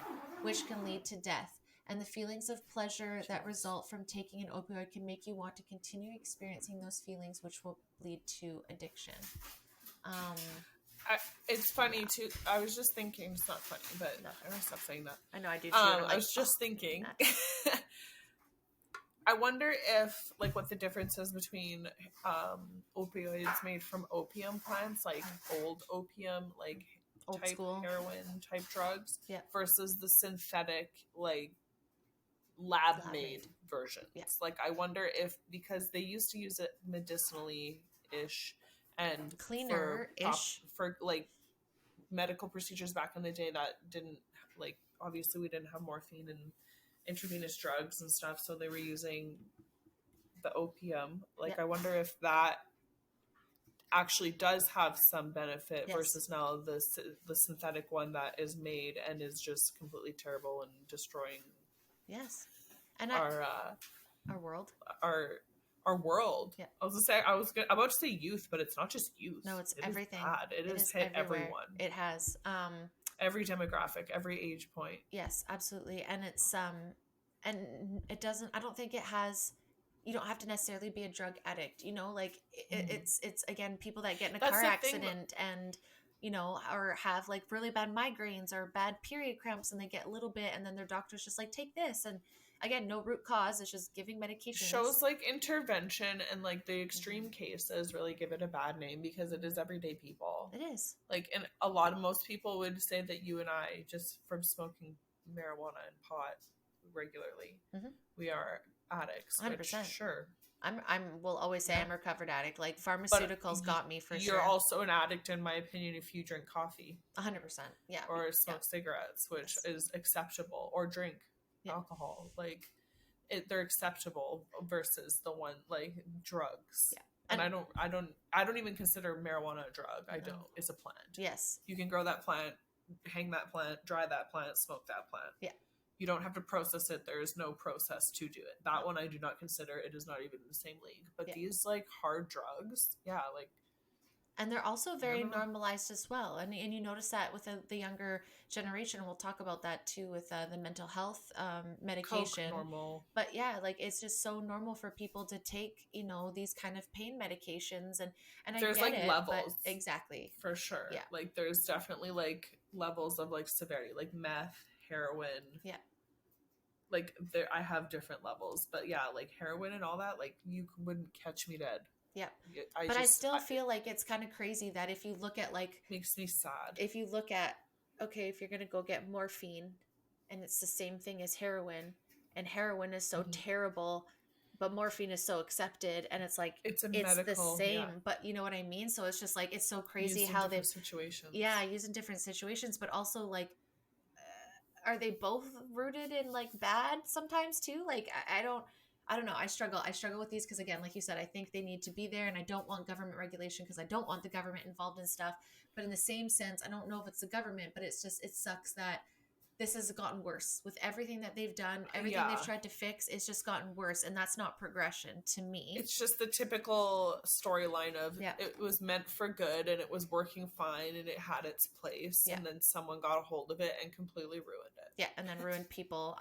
Speaker 1: which can lead to death. And the feelings of pleasure that result from taking an opioid can make you want to continue experiencing those feelings, which will lead to addiction.
Speaker 2: It's funny too. I was just thinking, it's not funny, but I'm gonna stop saying that.
Speaker 1: I know, I do too.
Speaker 2: I was just thinking. I wonder if, like, what the difference is between opioids made from opium plants, like old opium, like old type school heroin type drugs, versus the synthetic, like, lab-made versions. Yes. Like, I wonder if, because they used to use it medicinally-ish and cleaner-ish for like medical procedures back in the day that didn't, like, obviously we didn't have morphine and intravenous drugs and stuff, so they were using the opium. Like, I wonder if that actually does have some benefit versus now the synthetic one that is made and is just completely terrible and destroying
Speaker 1: and our world.
Speaker 2: Our world. Yeah. I was about to say youth, but it's not just youth.
Speaker 1: No, it's everything.
Speaker 2: It has hit everywhere. Everyone.
Speaker 1: It has.
Speaker 2: Every demographic, every age point.
Speaker 1: Yes, absolutely. And it's and it doesn't. I don't think it has. You don't have to necessarily be a drug addict. Like it's again people that get in a car accident and or have like really bad migraines or bad period cramps and they get a little bit and then their doctor's just like, take this, and again, no root cause. It's just giving medication.
Speaker 2: Shows like intervention and like the extreme cases really give it a bad name because it is everyday people.
Speaker 1: It is.
Speaker 2: Like, and most people would say that you and I, just from smoking marijuana and pot regularly, we are addicts.
Speaker 1: 100%.
Speaker 2: Sure.
Speaker 1: Will always say I'm a recovered addict. Like, pharmaceuticals got me for sure.
Speaker 2: You're also an addict, in my opinion, if you drink coffee.
Speaker 1: 100%. Yeah.
Speaker 2: Or smoke cigarettes, which is acceptable, or drink alcohol. Like, they're acceptable versus the one like drugs. Yeah. And I don't even consider marijuana a drug. I don't. It's a plant.
Speaker 1: Yes.
Speaker 2: You can grow that plant, hang that plant, dry that plant, smoke that plant.
Speaker 1: Yeah.
Speaker 2: You don't have to process it. There is no process to do it. That one I do not consider. It is not even in the same league. But these like hard drugs, like
Speaker 1: And they're also very normalized as well. And you notice that with the younger generation. We'll talk about that too with the mental health medication.
Speaker 2: Coke, normal.
Speaker 1: But yeah, like it's just so normal for people to take, you know, these kind of pain medications. And
Speaker 2: there's
Speaker 1: I get
Speaker 2: like
Speaker 1: it,
Speaker 2: levels.
Speaker 1: but exactly.
Speaker 2: For sure.
Speaker 1: Yeah.
Speaker 2: Like there's definitely like levels of like severity, like meth, heroin.
Speaker 1: Yeah.
Speaker 2: Like there, I have different levels, but yeah, like heroin and all that, like you wouldn't catch me dead.
Speaker 1: Yeah. But I still feel like it's kind of crazy that if you look at like,
Speaker 2: makes me sad.
Speaker 1: If you look at, okay, if you're going to go get morphine and it's the same thing as heroin, and heroin is so terrible, but morphine is so accepted, and it's like, it's the same, but you know what I mean? So it's just like, it's so crazy how they've
Speaker 2: situations.
Speaker 1: Yeah, used in different situations, but also like, are they both rooted in like bad sometimes too? Like, I don't know. I struggle with these because, again, like you said, I think they need to be there, and I don't want government regulation because I don't want the government involved in stuff. But in the same sense, I don't know if it's the government, but it's just, it sucks that this has gotten worse with everything that they've done, everything they've tried to fix. It's just gotten worse, and that's not progression to me.
Speaker 2: It's just the typical storyline of it was meant for good and it was working fine and it had its place, and then someone got a hold of it and completely ruined it.
Speaker 1: Yeah, and then ruined people.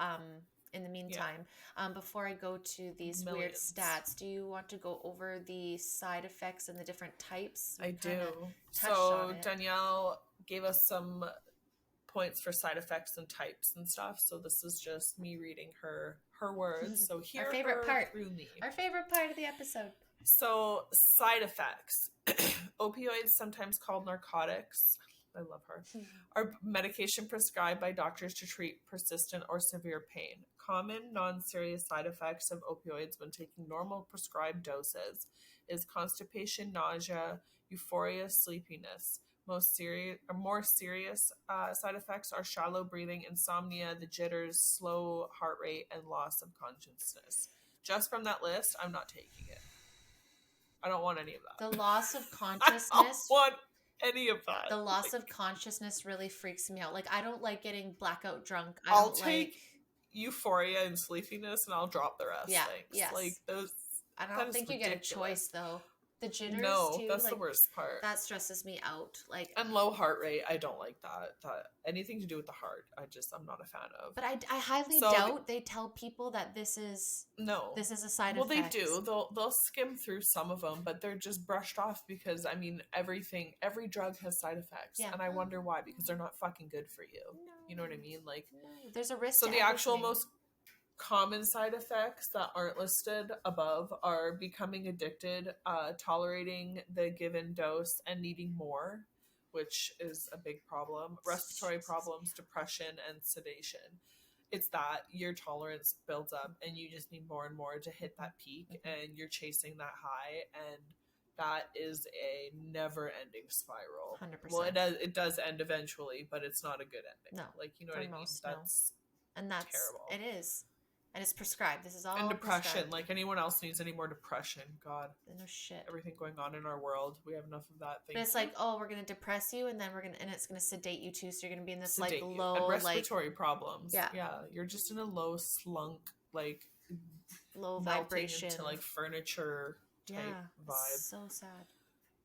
Speaker 1: In the meantime, before I go to these weird stats, do you want to go over the side effects and the different types?
Speaker 2: I do. So Danielle gave us some points for side effects and types and stuff. So this is just me reading her words. So here
Speaker 1: our favorite part
Speaker 2: through me.
Speaker 1: Our favorite part of the episode.
Speaker 2: So side effects. Opioids, sometimes called narcotics, I love her, are medication prescribed by doctors to treat persistent or severe pain. Common non-serious side effects of opioids when taking normal prescribed doses is constipation, nausea, euphoria, sleepiness. More serious side effects are shallow breathing, insomnia, the jitters, slow heart rate, and loss of consciousness. Just from that list, I'm not taking it. I don't want any of that.
Speaker 1: The loss of consciousness.
Speaker 2: I don't want any of that.
Speaker 1: The loss of consciousness really freaks me out. Like, I don't like getting blackout drunk.
Speaker 2: I'll take euphoria and sleepiness, and I'll drop the rest.
Speaker 1: Yeah,
Speaker 2: thanks.
Speaker 1: yes.
Speaker 2: Like those.
Speaker 1: I don't think you get a choice though. The jitters too.
Speaker 2: That's
Speaker 1: like,
Speaker 2: the worst part.
Speaker 1: That stresses me out. Like,
Speaker 2: and low heart rate, I don't like that. That anything to do with the heart, I'm not a fan of.
Speaker 1: But I highly doubt they tell people that this is a side effect.
Speaker 2: Well, they do. They'll skim through some of them, but they're just brushed off because every drug has side effects, and I wonder why, because they're not fucking good for you. No. You know what I mean? Like,
Speaker 1: there's a risk.
Speaker 2: So the actual most common side effects that aren't listed above are becoming addicted, tolerating the given dose, and needing more, which is a big problem. Respiratory problems, depression, and sedation. It's that your tolerance builds up and you just need more and more to hit that peak, and you're chasing that high, and that is a never-ending spiral.
Speaker 1: 100%.
Speaker 2: Well, it does end eventually, but it's not a good ending.
Speaker 1: No,
Speaker 2: like, you know what I mean? That's terrible.
Speaker 1: It is. And it's prescribed. This is all
Speaker 2: and depression.
Speaker 1: Prescribed.
Speaker 2: Like, anyone else needs any more depression? God,
Speaker 1: no shit.
Speaker 2: Everything going on in our world, we have enough of that.
Speaker 1: But it's like, we're gonna depress you, and then it's gonna sedate you too. So you're gonna be in this
Speaker 2: sedate
Speaker 1: like low,
Speaker 2: and respiratory problems.
Speaker 1: Yeah,
Speaker 2: You're just in a low slunk, like
Speaker 1: low vibration
Speaker 2: into like furniture type vibe.
Speaker 1: So sad.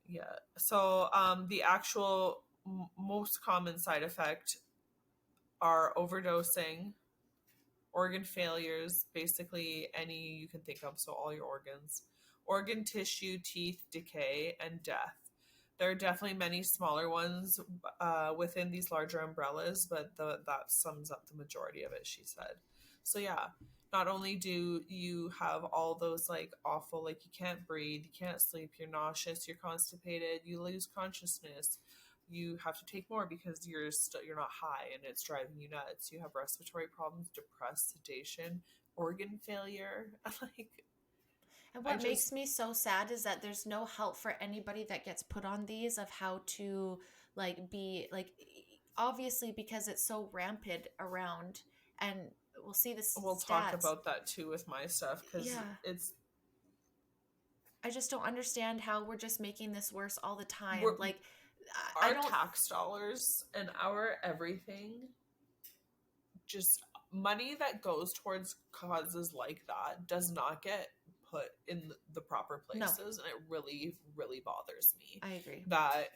Speaker 2: Yeah. So the actual most common side effect are overdosing, organ failures, basically any you can think of, so all your organs, organ tissue, teeth decay, and death. There are definitely many smaller ones within these larger umbrellas, but that sums up the majority of it, she said. So yeah, not only do you have all those like awful, like you can't breathe, you can't sleep, you're nauseous, you're constipated, you lose consciousness, you have to take more because you're not high and it's driving you nuts. You have respiratory problems, depressed, sedation, organ failure.
Speaker 1: And what makes me so sad is that there's no help for anybody that gets put on these of how to like be like, obviously because it's so rampant around, and we'll see this.
Speaker 2: We'll talk about that too with my stuff because
Speaker 1: I just don't understand how we're just making this worse all the time. Like.
Speaker 2: Our tax dollars and our everything, just money that goes towards causes like that does not get put in the proper places. And it really, really bothers me.
Speaker 1: I agree.
Speaker 2: That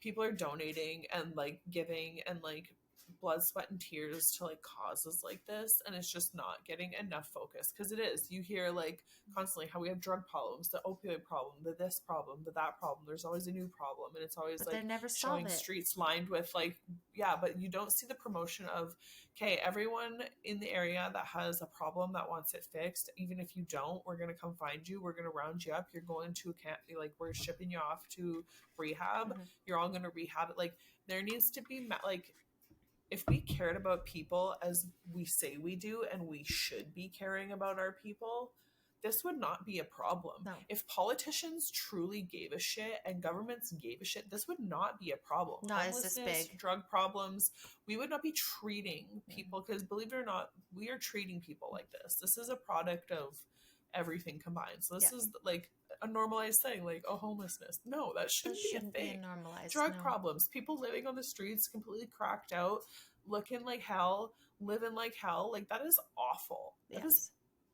Speaker 2: people are donating and like giving and like blood, sweat, and tears to like causes like this, and it's just not getting enough focus. Because it is, you hear like constantly how we have drug problems, the opioid problem, the this problem, the that problem. There's always a new problem, and it's always like
Speaker 1: never
Speaker 2: showing streets lined with like, yeah, but you don't see the promotion of, okay, everyone in the area that has a problem that wants it fixed, even if you don't, we're gonna come find you, we're gonna round you up, you're going to like, we're shipping you off to rehab, you're all gonna rehab it. Like, there needs to be like, if we cared about people as we say we do, and we should be caring about our people, this would not be a problem.
Speaker 1: No.
Speaker 2: If politicians truly gave a shit and governments gave a shit, this would not be a problem.
Speaker 1: No, it's this big.
Speaker 2: Drug problems, we would not be treating people, because believe it or not, we are treating people like this. This is a product of everything combined. So this is like a normalized thing, like, oh, homelessness. No, that shouldn't be a thing.
Speaker 1: Normalized.
Speaker 2: Drug problems, people living on the streets, completely cracked out, looking like hell, living like hell. Like, that is awful. That is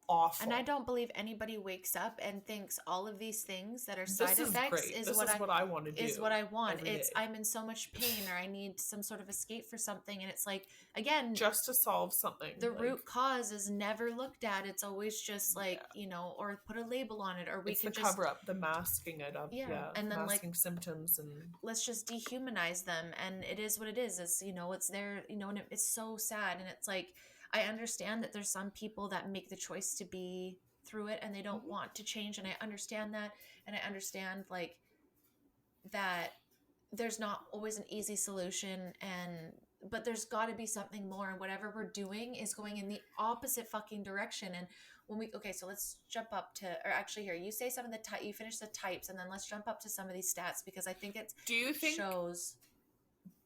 Speaker 2: awful.
Speaker 1: And I don't believe anybody wakes up and thinks all of these things that are side effects is what I want to do. Is what I want. It's I'm in so much pain, or I need some sort of escape for something, and it's like, again,
Speaker 2: just to solve something.
Speaker 1: The root cause is never looked at. It's always just like, you know, or put a label on it, or we can just
Speaker 2: cover up, the masking it up,
Speaker 1: and then
Speaker 2: masking
Speaker 1: like
Speaker 2: symptoms, and
Speaker 1: let's just dehumanize them. And it is what it is. It's, you know, it's there, you know, and it's so sad. And it's like, I understand that there's some people that make the choice to be through it and they don't want to change. And I understand that. And I understand like that there's not always an easy solution, but there's got to be something more. And whatever we're doing is going in the opposite fucking direction. And when so let's jump up to, or actually here, you say some of the you finish the types, and then let's jump up to some of these stats, because I think shows.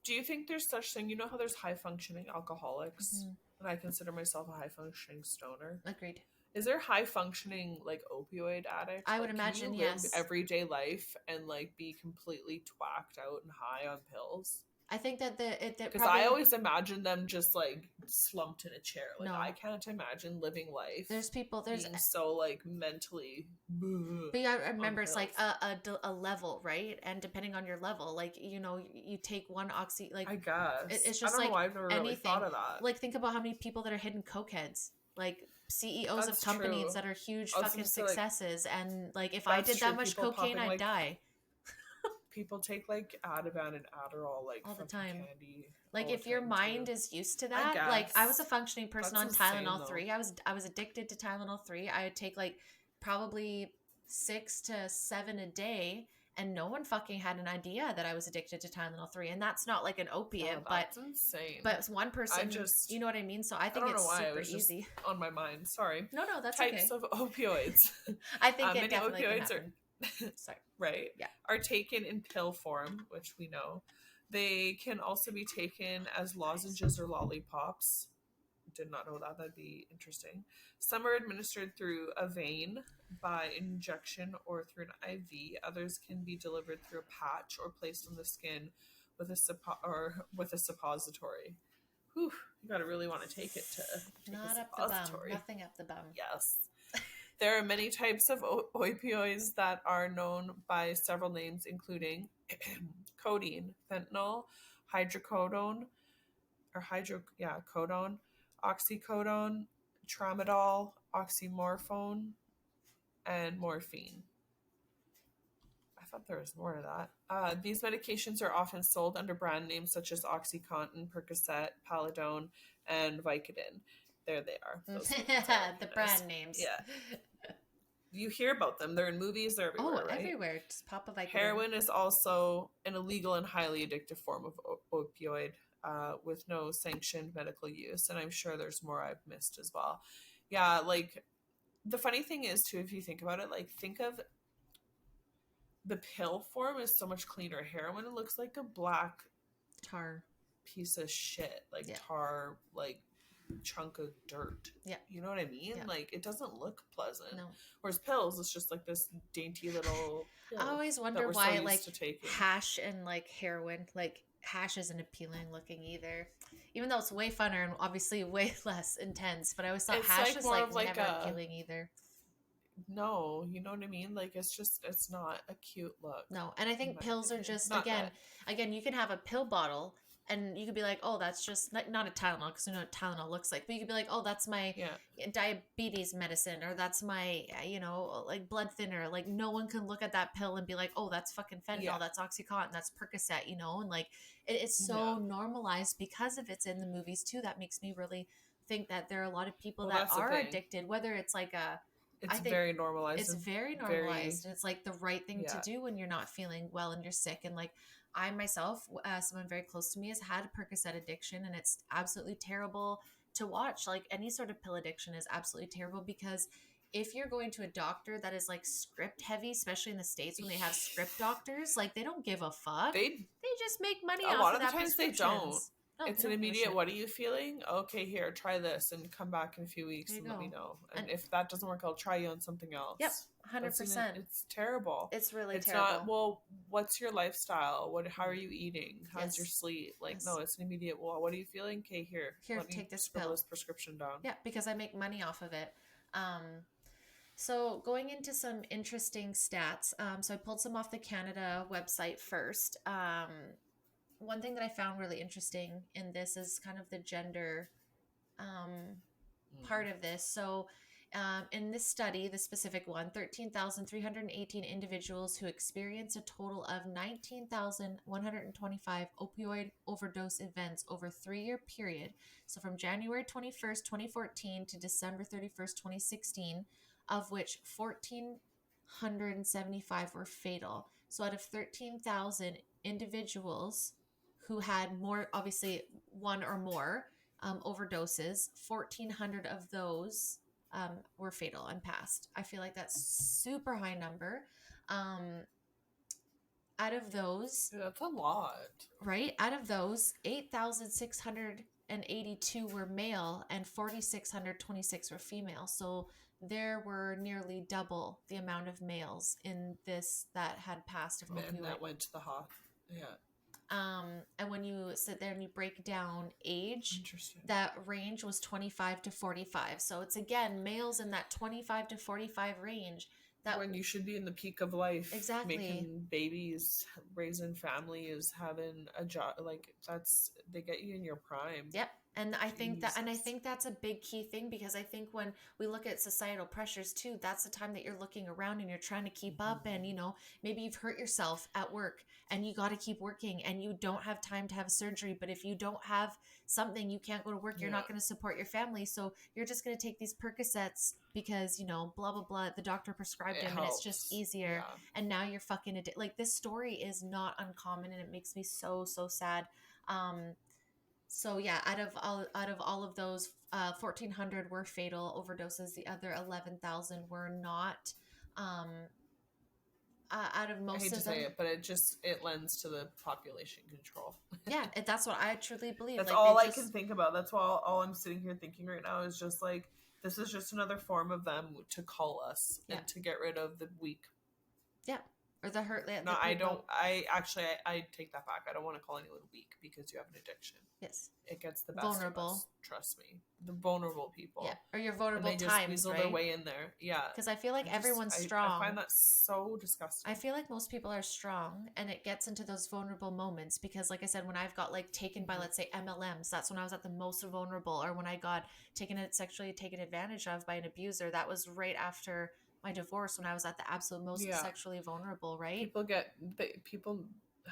Speaker 2: Do you think there's such thing, you know how there's high functioning alcoholics? And I consider myself a high-functioning stoner.
Speaker 1: Agreed.
Speaker 2: Is there high-functioning, like, opioid addicts?
Speaker 1: I would imagine, yes.
Speaker 2: Live everyday life and, like, be completely twacked out and high on pills?
Speaker 1: I think that
Speaker 2: because I always imagine them just like slumped in a chair. Like, I can't imagine living life.
Speaker 1: There's people. There's
Speaker 2: being so like mentally.
Speaker 1: But yeah, I remember it's like a level, right? And depending on your level, like, you know, you take one oxy. Like,
Speaker 2: I guess
Speaker 1: it's just
Speaker 2: I don't
Speaker 1: like
Speaker 2: know, I've never
Speaker 1: anything.
Speaker 2: Really thought of that.
Speaker 1: Like, think about how many people that are hidden cokeheads. Like CEOs of companies that are huge fucking successes, and like if I did that much cocaine, I'd die.
Speaker 2: People take like Ativan and Adderall like
Speaker 1: all the time.
Speaker 2: Candy.
Speaker 1: Like if your mind is used to that, like I was a functioning person on Tylenol 3. I was addicted to Tylenol 3. I would take like probably 6 to 7 a day, and no one fucking had an idea that I was addicted to Tylenol 3. And that's not like an opiate,
Speaker 2: that's insane.
Speaker 1: But one person, you know what I mean? So I think it's super easy.
Speaker 2: On my mind, sorry.
Speaker 1: No, that's
Speaker 2: types of opioids.
Speaker 1: I think it definitely
Speaker 2: opioids
Speaker 1: can happen.
Speaker 2: Sorry. Right?
Speaker 1: Yeah.
Speaker 2: Are taken in pill form, which we know. They can also be taken as lozenges or lollipops. Did not know that. That'd be interesting. Some are administered through a vein by injection or through an IV. Others can be delivered through a patch or placed on the skin with a suppository. Whew, you gotta really want to take it to
Speaker 1: not up the bum. Nothing up the bum.
Speaker 2: Yes. There are many types of opioids that are known by several names, including codeine, fentanyl, hydrocodone, codone, oxycodone, tramadol, oxymorphone, and morphine. I thought there was more to that. These medications are often sold under brand names such as OxyContin, Percocet, Paladone, and Vicodin. There they are.
Speaker 1: The brand names.
Speaker 2: Yeah. You hear about them. They're in movies. They're everywhere, right?
Speaker 1: Everywhere. Just pop a Vicodin.
Speaker 2: Heroin is also an illegal and highly addictive form of opioid with no sanctioned medical use. And I'm sure there's more I've missed as well. Yeah, like, the funny thing is, too, if you think about it, like, think of the pill form is so much cleaner. Heroin, it looks like a black
Speaker 1: tar
Speaker 2: piece of shit. Like, tar, like, chunk of dirt.
Speaker 1: Yeah.
Speaker 2: You know what I mean? Yeah. Like, it doesn't look pleasant.
Speaker 1: No.
Speaker 2: Whereas pills, it's just like this dainty little pill.
Speaker 1: I always wonder why, like, hash and like heroin, like hash isn't appealing looking either. Even though it's way funner and obviously way less intense, but I always thought hash was like never appealing either.
Speaker 2: no, you know what I mean? Like, it's not a cute look.
Speaker 1: No. And I think pills are just, again, you can have a pill bottle and you could be like, oh, that's just not a Tylenol, because you know what Tylenol looks like, but you could be like, oh, that's my diabetes medicine, or that's my, like blood thinner. Like, no one can look at that pill and be like, oh, that's fucking fentanyl, that's Oxycontin, that's Percocet, and like it's so normalized because of it's in the movies too. That makes me really think that there are a lot of people that are addicted, whether it's like
Speaker 2: it's very normalized.
Speaker 1: It's very normalized. And it's like the right thing to do when you're not feeling well and you're sick. And like I myself, someone very close to me has had a Percocet addiction, and it's absolutely terrible to watch. Like any sort of pill addiction is absolutely terrible, because if you're going to a doctor that is like script heavy, especially in the States when they have script doctors, like they don't give a fuck. They just make money off of that. A lot of times they don't.
Speaker 2: It's an immediate, what are you feeling? Okay, here, try this and come back in a few weeks and let me know. And if that doesn't work, I'll try you on something else.
Speaker 1: Yep, 100%.
Speaker 2: It's terrible.
Speaker 1: It's really terrible.
Speaker 2: It's not, well, what's your lifestyle? How are you eating? How's your sleep? Like, no, it's an immediate, well, what are you feeling? Okay, here,
Speaker 1: take this pill.
Speaker 2: This prescription down.
Speaker 1: Yeah, because I make money off of it. So going into some interesting stats. So I pulled some off the Canada website first. One thing that I found really interesting in this is kind of the gender part of this. So in this study, the specific one, 13,318 individuals who experienced a total of 19,125 opioid overdose events over a 3-year period. So from January 21st, 2014 to December 31st, 2016, of which 1,475 were fatal. So out of 13,000 individuals who had more, obviously one or more overdoses, 1,400 of those were fatal and passed. I feel like that's super high number. Out of those,
Speaker 2: that's a lot,
Speaker 1: right? Out of those, 8,682 were male and 4,626 were female. So there were nearly double the amount of males in this that had passed of opioid.
Speaker 2: That went to the hot.
Speaker 1: And when you sit there and you break down age, that range was 25 to 45. So it's again males in that 25 to 45 range. That
Speaker 2: when you should be in the peak of life,
Speaker 1: exactly,
Speaker 2: making babies, raising families, having a job, like they get you in your prime.
Speaker 1: Yep. And I think that's a big key thing, because I think when we look at societal pressures too, that's the time that you're looking around and you're trying to keep up, and maybe you've hurt yourself at work and you got to keep working and you don't have time to have surgery, but if you don't have something, you can't go to work, you're not going to support your family, so you're just going to take these Percocets because blah blah blah, the doctor prescribed them, and it's just easier, and now you're fucking addicted. Like, this story is not uncommon, and it makes me so sad. So yeah, out of all of those, 1,400 were fatal overdoses. The other 11,000 were not. Out of most
Speaker 2: I hate
Speaker 1: of
Speaker 2: to
Speaker 1: them,
Speaker 2: say it, but it lends to the population control.
Speaker 1: Yeah, that's what I truly believe.
Speaker 2: That's all I can think about. That's all I'm sitting here thinking right now is just like, this is just another form of them to cull us and to get rid of the weak.
Speaker 1: Yeah. Or the hurt.
Speaker 2: No, I take that back. I don't want to call anyone weak, because you have an addiction.
Speaker 1: Yes.
Speaker 2: It gets the best
Speaker 1: vulnerable.
Speaker 2: of us. Trust me. The vulnerable people.
Speaker 1: Yeah. Or your vulnerable
Speaker 2: and they
Speaker 1: times,
Speaker 2: just weasel their way in there. Yeah.
Speaker 1: Because I feel like everyone's strong.
Speaker 2: I find that so disgusting.
Speaker 1: I feel like most people are strong, and it gets into those vulnerable moments, because like I said, when I've got like taken by, let's say, MLMs, that's when I was at the most vulnerable. Or when I got sexually taken advantage of by an abuser, that was right after my divorce, when I was at the absolute most sexually vulnerable, right?
Speaker 2: People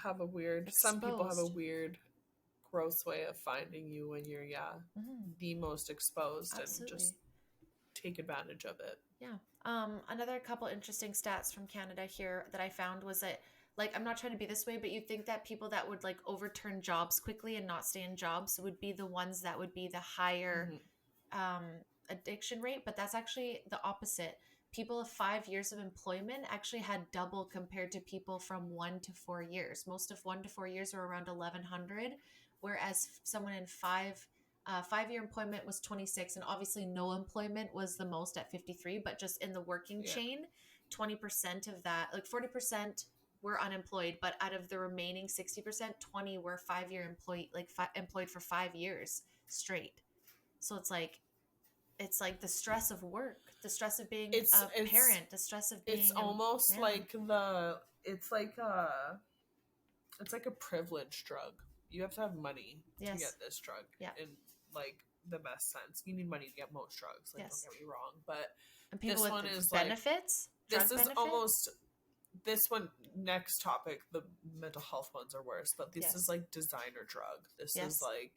Speaker 2: have a weird, some people have a weird, gross way of finding you when you're, the most exposed. Absolutely. And just take advantage of it.
Speaker 1: Yeah. Another couple interesting stats from Canada here that I found was that, like, I'm not trying to be this way, but you'd think that people that would like overturn jobs quickly and not stay in jobs would be the ones that would be the higher addiction rate, but that's actually the opposite. People of 5 years of employment actually had double compared to people from 1 to 4 years. Most of 1 to 4 years were around 1,100, whereas someone in 5-year employment was 26, and obviously no employment was the most at 53. But just in the working chain, 20% of that, like 40%, were unemployed. But out of the remaining 60%, 20 were 5-year employee, like employed for 5 years straight. So it's like the stress of work, The stress of being a parent, the stress of being
Speaker 2: it's almost like it's like a privilege drug. You have to have money to get this drug.
Speaker 1: Yeah.
Speaker 2: In like the best sense. You need money to get most drugs. Like, don't get me wrong. But
Speaker 1: and people
Speaker 2: this
Speaker 1: with
Speaker 2: one is
Speaker 1: benefits.
Speaker 2: This is almost this one. Next topic, the mental health ones are worse. But this is like designer drug. This is like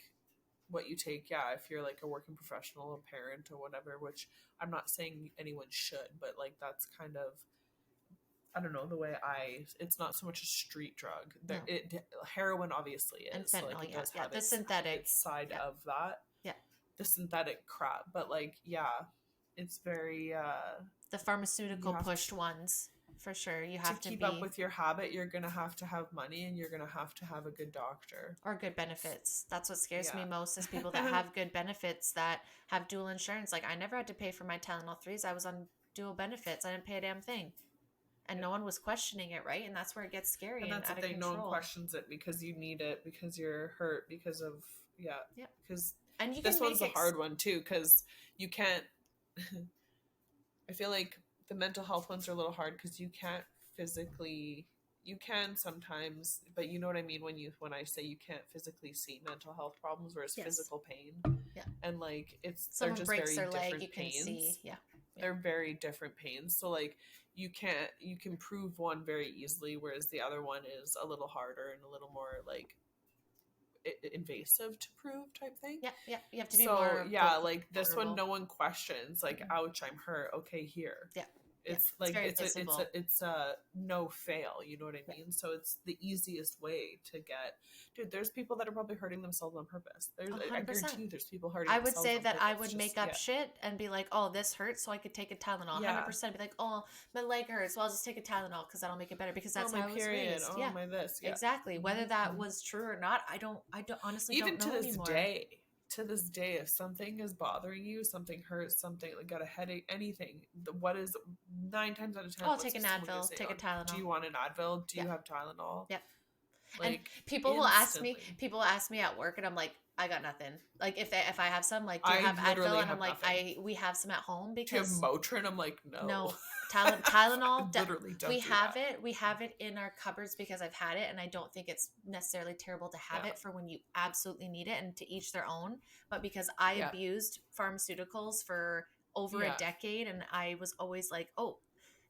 Speaker 2: what you take. Yeah, if you're like a working professional, a parent, or whatever. Which I'm not saying anyone should, but like that's kind of. I don't know the way it's not so much a street drug.
Speaker 1: No.
Speaker 2: Heroin obviously is.
Speaker 1: And fentanyl,
Speaker 2: like it does have
Speaker 1: the synthetic
Speaker 2: side of that.
Speaker 1: Yeah.
Speaker 2: The synthetic crap. But like, it's very
Speaker 1: the pharmaceutical pushed ones. For sure. You have to
Speaker 2: keep up with your habit, you're gonna have to have money and you're gonna have to have a good doctor.
Speaker 1: Or good benefits. That's what scares me most is people that have good benefits that have dual insurance. Like I never had to pay for my Tylenol 3s. I was on dual benefits. I didn't pay a damn thing. And no one was questioning it, right? And that's where it gets scary and that's out of control. No one questions
Speaker 2: it because you need it, because you're hurt, because of because
Speaker 1: and you
Speaker 2: this one's a hard one too, because you can't. I feel like the mental health ones are a little hard because you can't physically. You can sometimes, but you know what I mean when I say you can't physically see mental health problems, whereas physical pain, and like they're just very different pains. They're very different pains. So like you can prove one very easily, whereas the other one is a little harder and a little more like invasive to prove type thing.
Speaker 1: Yeah. You have to be more.
Speaker 2: Like this one, no one questions. Like, ouch, I'm hurt. Okay, here. Yeah. It's like it's a no fail, you know what I mean? So it's the easiest way to get. Dude, there's people that are probably hurting themselves on purpose. I guarantee you, there's people hurting.
Speaker 1: I would say that I would make up shit and be like, "Oh, this hurts, so I could take a Tylenol." 100%. Be like, "Oh, my leg hurts, well, I'll just take a Tylenol because that'll make it better." Because that's how I was raised.
Speaker 2: Oh, my this. Yeah.
Speaker 1: Exactly. Whether that was true or not, I don't honestly don't know anymore.
Speaker 2: To this day, if something is bothering you, something hurts, something like got a headache, anything, what is 9 times out of 10?
Speaker 1: Oh, take an Advil, take a Tylenol.
Speaker 2: Do you want an Advil? Do you have Tylenol?
Speaker 1: Yep. Like, and people will ask me at work, and I'm like, I got nothing. Like if I have some, like, do you have Advil? And I'm like, we have some at home because.
Speaker 2: Do you have Motrin? I'm like, no.
Speaker 1: Tylenol.
Speaker 2: Literally don't.
Speaker 1: We have it in our cupboards because I've had it, and I don't think it's necessarily terrible to have it for when you absolutely need it, and to each their own. But because I abused pharmaceuticals for over a decade, and I was always like, oh,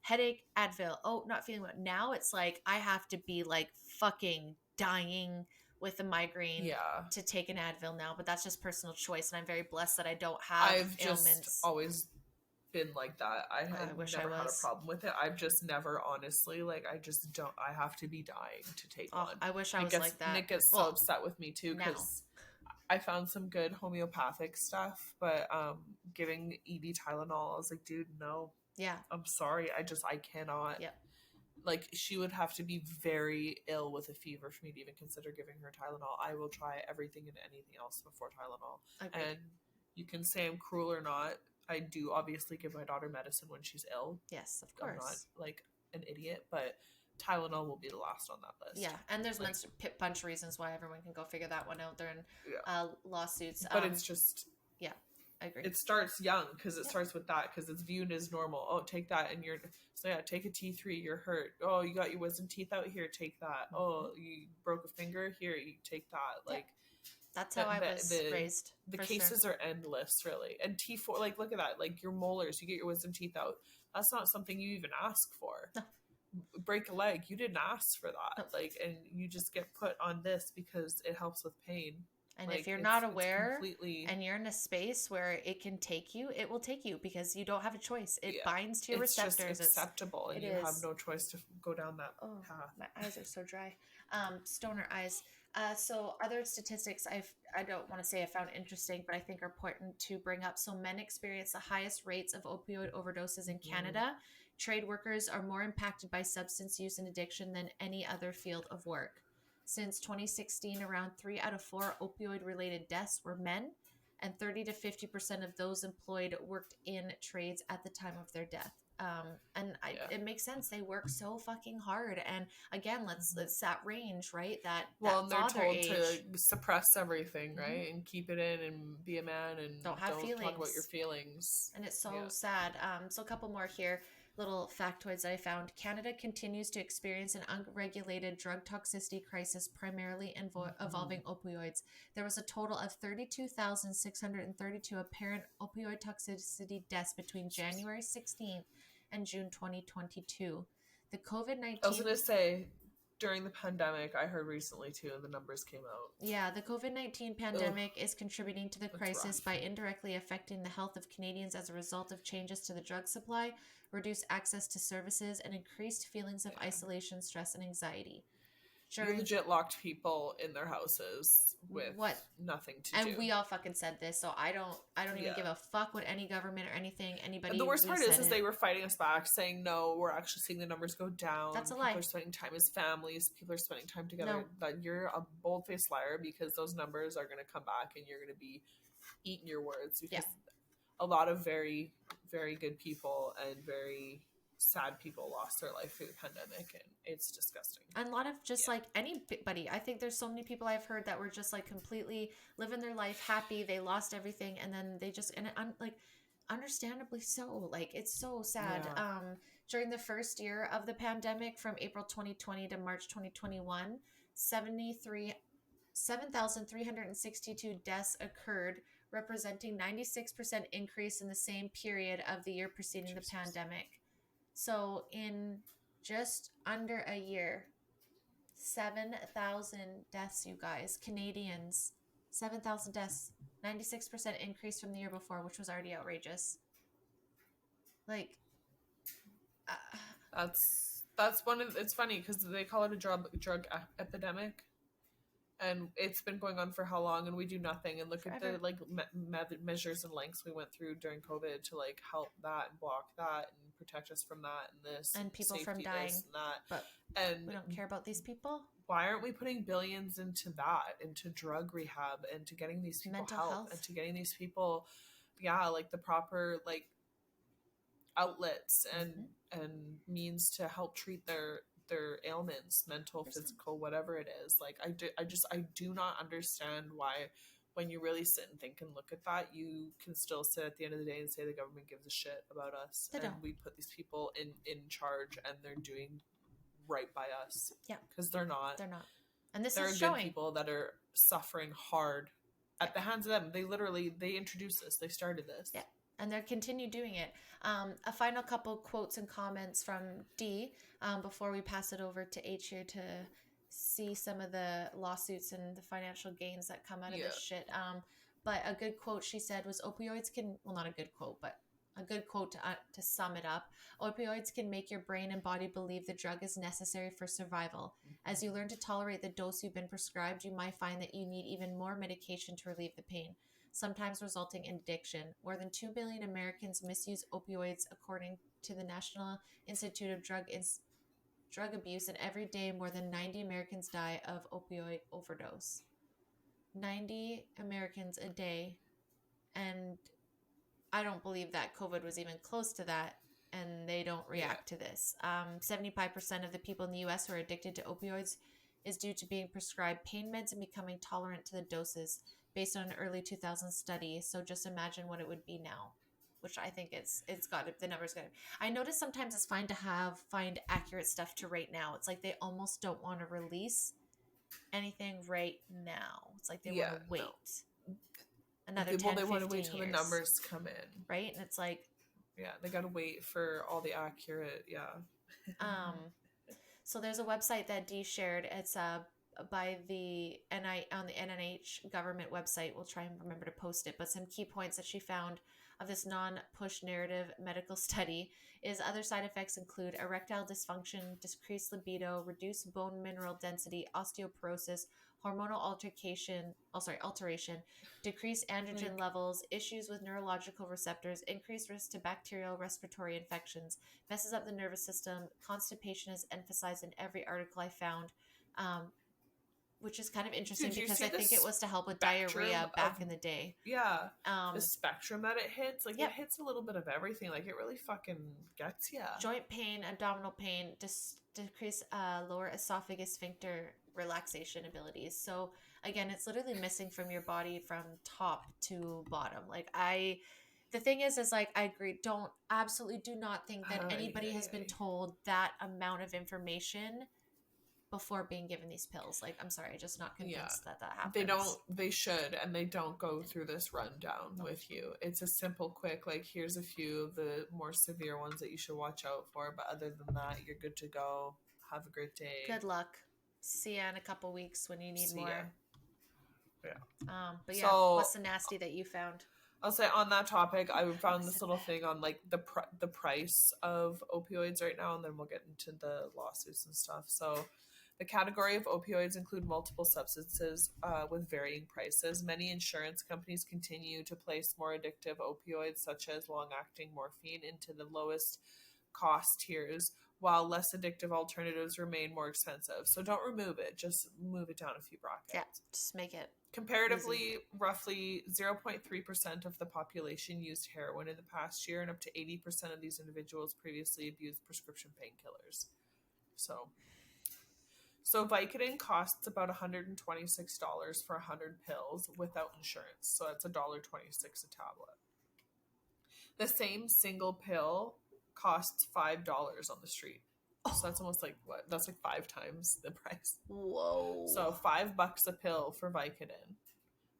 Speaker 1: headache, Advil. Oh, not feeling well. Now it's like I have to be like fucking dying with a migraine to take an Advil now, but that's just personal choice, and I'm very blessed that I don't have ailments.
Speaker 2: Just always been like that. I never had a problem with it. I've just never honestly, like, I just don't. I have to be dying to take one.
Speaker 1: I wish I was like that.
Speaker 2: Nick gets so upset with me too because I found some good homeopathic stuff, but giving ED Tylenol, I was like, dude, no.
Speaker 1: Yeah.
Speaker 2: I'm sorry. I cannot.
Speaker 1: Yeah.
Speaker 2: Like, she would have to be very ill with a fever for me to even consider giving her Tylenol. I will try everything and anything else before Tylenol. Agreed. And you can say I'm cruel or not. I do obviously give my daughter medicine when she's ill.
Speaker 1: Yes, of course.
Speaker 2: I'm not like an idiot, but Tylenol will be the last on that list.
Speaker 1: Yeah, and there's a bunch of reasons why everyone can go figure that one out. They're in lawsuits.
Speaker 2: But it's just...
Speaker 1: Yeah, I agree.
Speaker 2: It starts young because it starts with that because it's viewed as normal. Oh, take that and you're... So yeah, take a T3, you're hurt. Oh, you got your wisdom teeth out? Here, take that. Mm-hmm. Oh, you broke a finger? Here, you take that. Like...
Speaker 1: That's how I was raised.
Speaker 2: The cases are endless, really. And T4, like, look at that. Like, your molars, you get your wisdom teeth out. That's not something you even ask for.
Speaker 1: No.
Speaker 2: Break a leg, you didn't ask for that. No. Like, and you just get put on this because it helps with pain.
Speaker 1: And if you're not aware and you're in a space where it can take you, it will take you because you don't have a choice. It binds to your receptors.
Speaker 2: It's just acceptable, and you have no choice to go down that path.
Speaker 1: My eyes are so dry. Stoner eyes. So other statistics I don't want to say I found interesting, but I think are important to bring up. So men experience the highest rates of opioid overdoses in Canada. Trade workers are more impacted by substance use and addiction than any other field of work. Since 2016, around 3 out of 4 opioid-related deaths were men, and 30 to 50% of those employed worked in trades at the time of their death. It makes sense. They work so fucking hard. And again, it's that range, right? That
Speaker 2: and they're
Speaker 1: father
Speaker 2: told
Speaker 1: age.
Speaker 2: to suppress everything, right? And keep it in and be a man and
Speaker 1: don't
Speaker 2: talk about your feelings.
Speaker 1: And it's so sad. So a couple more here. Little factoids that I found. Canada continues to experience an unregulated drug toxicity crisis, primarily involving opioids. There was a total of 32,632 apparent opioid toxicity deaths between January 16th and June 2022. The COVID-19...
Speaker 2: I was going to say, during the pandemic, I heard recently too, the numbers came out.
Speaker 1: Yeah, the COVID-19 pandemic is contributing to the crisis by indirectly affecting the health of Canadians as a result of changes to the drug supply, reduced access to services, and increased feelings of isolation, stress, and anxiety.
Speaker 2: You legit locked people in their houses with nothing to do.
Speaker 1: And we all fucking said this, so I don't even give a fuck what any government or anybody.
Speaker 2: And the worst part is they were fighting us back, saying no, we're actually seeing the numbers go down.
Speaker 1: That's a
Speaker 2: lie. People are spending time as families. People are spending time together.
Speaker 1: No.
Speaker 2: But you're a bold-faced liar, because those numbers are going to come back, and you're going to be eating your words. Because a lot of very, very good people and very sad people lost their life through the pandemic, and it's disgusting.
Speaker 1: And a lot of just like anybody, I think there's so many people I've heard that were just like completely living their life happy. They lost everything, and then they just, and like understandably so, like it's so sad. During the first year of the pandemic, from April 2020 to March 2021, 7,362 deaths occurred, representing 96% increase in the same period of the year preceding the pandemic. So in just under a year, 7,000 deaths, you guys, Canadians, 7,000 deaths, 96% increase from the year before, which was already outrageous. Like,
Speaker 2: that's one of, it's funny because they call it a drug epidemic, and it's been going on for how long, and we do nothing. And look at the like measures and lengths we went through during COVID to like help that and block that and protect us from that and this
Speaker 1: and people
Speaker 2: safety,
Speaker 1: from dying,
Speaker 2: this and that.
Speaker 1: But we don't care about these people.
Speaker 2: Why aren't we putting billions into that, into drug rehab, and to getting these people help, and to getting these people, like the proper like outlets and means to help treat their ailments, mental, physical, whatever it is. Like I do not understand why, when you really sit and think and look at that, you can still sit at the end of the day and say the government gives a shit about us. We put these people in charge, and they're doing right by us. Yeah, because they're not.
Speaker 1: And this
Speaker 2: is
Speaker 1: showing.
Speaker 2: Good people that are suffering hard at the hands of them. They introduced this. They started this.
Speaker 1: Yeah. And they'll continue doing it. A final couple quotes and comments from D before we pass it over to H here to see some of the lawsuits and the financial gains that come out of this shit. But a good quote she said was, opioids can, well, not a good quote, but a good quote to sum it up. Opioids can make your brain and body believe the drug is necessary for survival. As you learn to tolerate the dose you've been prescribed, you might find that you need even more medication to relieve the pain, sometimes resulting in addiction. More than 2 billion Americans misuse opioids, according to the National Institute of Drug Abuse, and every day more than 90 Americans die of opioid overdose. 90 Americans a day, and I don't believe that COVID was even close to that, and they don't react to this. 75% of the people in the U.S. who are addicted to opioids is due to being prescribed pain meds and becoming tolerant to the doses, based on an early 2000 study. So just imagine what it would be now, which I think it's got the numbers got. I notice sometimes it's fine to find accurate stuff to right now. It's like they almost don't want to release anything right now. It's like they want to wait another 10,
Speaker 2: they want to wait
Speaker 1: till
Speaker 2: the numbers come in,
Speaker 1: right? And it's like,
Speaker 2: they got to wait for all the accurate,
Speaker 1: So there's a website that Dee shared. It's by the on the NIH government website. We'll try and remember to post it. But some key points that she found of this non-push narrative medical study is other side effects include erectile dysfunction, decreased libido, reduced bone mineral density, osteoporosis, hormonal alteration, decreased androgen levels, issues with neurological receptors, increased risk to bacterial respiratory infections, messes up the nervous system, constipation is emphasized in every article I found. which is kind of interesting because I think it was to help with diarrhea back in the day.
Speaker 2: Yeah. The spectrum that it hits, like it hits a little bit of everything. Like it really fucking gets you.
Speaker 1: Joint pain, abdominal pain, decrease lower esophagus sphincter relaxation abilities. So again, it's literally missing from your body from top to bottom. Like the thing is like, I agree. Absolutely do not think that anybody has been told that amount of information before being given these pills. Like, I'm sorry, I'm just not convinced that happens.
Speaker 2: They should, and they don't go through this rundown with you. It's a simple, quick, like, here's a few of the more severe ones that you should watch out for. But other than that, you're good to go. Have a great day.
Speaker 1: Good luck. See ya in a couple weeks when you need more.
Speaker 2: Yeah.
Speaker 1: But yeah, so, what's the nasty that you found?
Speaker 2: I'll say on that topic, I found this little thing on like the price of opioids right now, and then we'll get into the lawsuits and stuff. So the category of opioids include multiple substances with varying prices. Many insurance companies continue to place more addictive opioids, such as long-acting morphine, into the lowest cost tiers, while less addictive alternatives remain more expensive. So don't remove it, just move it down a few brackets.
Speaker 1: Yeah, just make it
Speaker 2: comparatively
Speaker 1: easy.
Speaker 2: Roughly 0.3% of the population used heroin in the past year, and up to 80% of these individuals previously abused prescription painkillers. So Vicodin costs about $126 for 100 pills without insurance. So that's $1.26 a tablet. The same single pill costs $5 on the street. So that's almost like what? That's like 5 times the price.
Speaker 1: Whoa.
Speaker 2: So $5 a pill for Vicodin.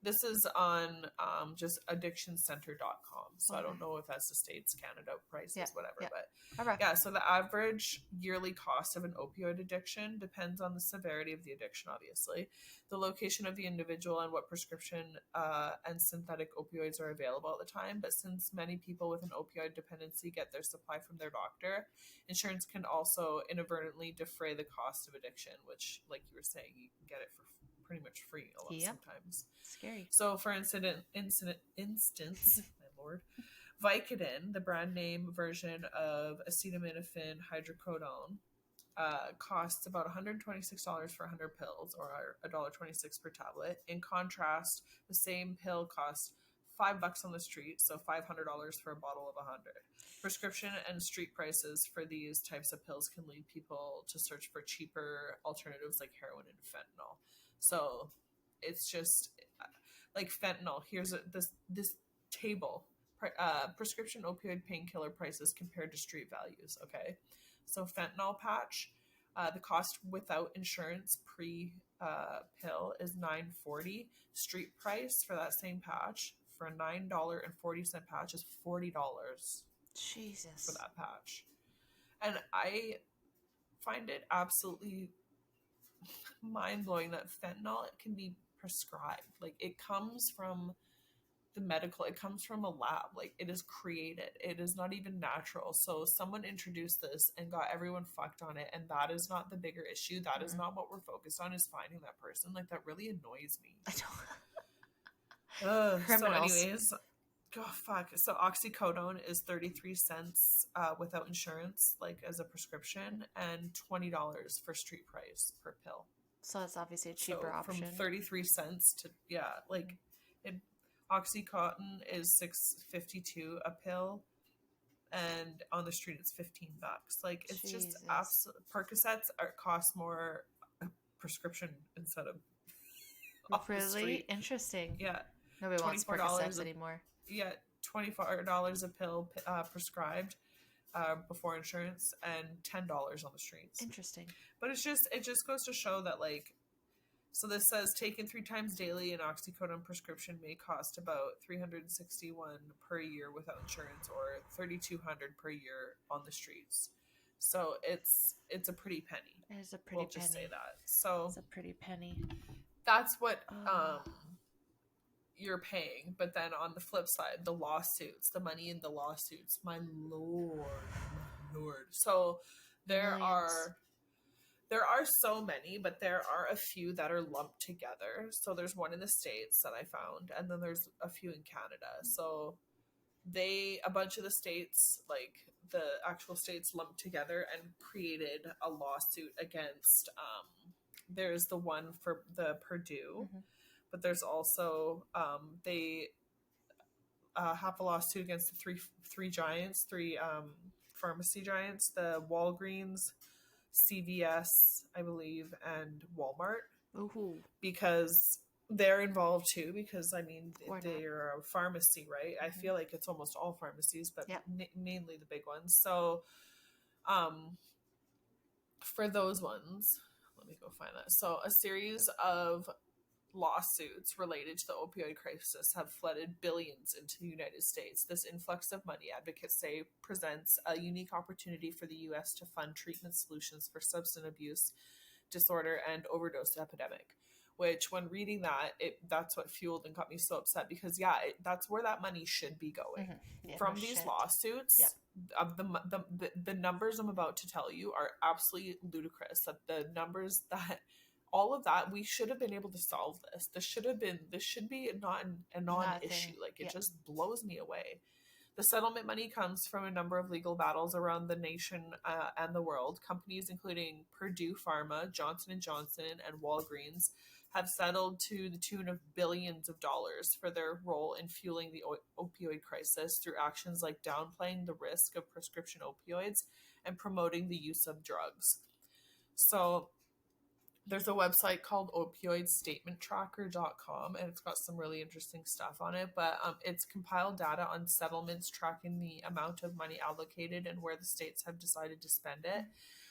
Speaker 2: This is on just addictioncenter.com. So I don't know if that's the States, Canada prices, whatever. But yeah, so the average yearly cost of an opioid addiction depends on the severity of the addiction, obviously, the location of the individual, and what prescription and synthetic opioids are available at the time. But since many people with an opioid dependency get their supply from their doctor, insurance can also inadvertently defray the cost of addiction, which, like you were saying, you can get it for pretty much free a lot sometimes.
Speaker 1: Scary.
Speaker 2: So for instance, my lord, Vicodin, the brand name version of acetaminophen hydrocodone, costs about $126 for 100 pills, or $1.26 per tablet. In contrast, the same pill costs $5 on the street, so $500 for a bottle of 100. Prescription and street prices for these types of pills can lead people to search for cheaper alternatives like heroin and fentanyl. So it's just like fentanyl. Here's this table. Prescription opioid painkiller prices compared to street values. Okay. So fentanyl patch, the cost without insurance pre-pill is $9.40. Street price for that same patch for a $9.40 patch is $40.
Speaker 1: Jesus.
Speaker 2: For that patch. And I find it absolutely mind-blowing that fentanyl can be prescribed. Like, it comes from it comes from a lab. Like, it is created. It is not even natural. So someone introduced this and got everyone fucked on it, and that is not the bigger issue. That is not what we're focused on, is finding that person. Like, that really annoys me.
Speaker 1: I don't. Criminals.
Speaker 2: So anyways, oh fuck. So oxycodone is 33 cents without insurance, like as a prescription, and $20 for street price per pill.
Speaker 1: So that's obviously a cheaper option.
Speaker 2: From 33 cents to Oxycontin is $6.52 a pill, and on the street it's $15. Like, it's just absolute. Percocets cost more prescription instead of
Speaker 1: really interesting.
Speaker 2: Yeah,
Speaker 1: nobody wants Percocets anymore.
Speaker 2: Yeah, $24 a pill prescribed before insurance, and $10 on the streets.
Speaker 1: Interesting.
Speaker 2: But it just goes to show that, like, so this says taken 3 times daily, an oxycodone prescription may cost about $361 per year without insurance, or $3,200 per year on the streets. So it's a pretty penny.
Speaker 1: It is a pretty penny.
Speaker 2: We'll just say that. So
Speaker 1: it's a pretty penny.
Speaker 2: That's what you're paying. But then on the flip side, the lawsuits, the money in the lawsuits, my lord. So there are so many, but there are a few that are lumped together. So there's one in the States that I found, and then there's a few in Canada. So a bunch of the states, like the actual states, lumped together and created a lawsuit against there's the one for the Purdue, but there's also they have a lawsuit against the three pharmacy giants, the Walgreens, CVS, I believe, and Walmart.
Speaker 1: Ooh.
Speaker 2: Because they're involved too, because I mean they're a pharmacy, right? I feel like it's almost all pharmacies, but mainly the big ones. So for those ones, let me go find that. So a series of lawsuits related to the opioid crisis have flooded billions into the United States. This influx of money, advocates say, presents a unique opportunity for the U.S. to fund treatment solutions for substance abuse disorder and overdose epidemic. Which, when reading that, that's what fueled and got me so upset, because that's where that money should be going. From these lawsuits. The numbers I'm about to tell you are absolutely ludicrous. That the numbers that all of that, we should have been able to solve this. This should be not a non-issue. Like, it just blows me away. The settlement money comes from a number of legal battles around the nation and the world. Companies including Purdue Pharma, Johnson & Johnson, and Walgreens have settled to the tune of billions of dollars for their role in fueling the opioid crisis through actions like downplaying the risk of prescription opioids and promoting the use of drugs. So there's a website called opioidstatementtracker.com, and it's got some really interesting stuff on it, but it's compiled data on settlements tracking the amount of money allocated and where the states have decided to spend it.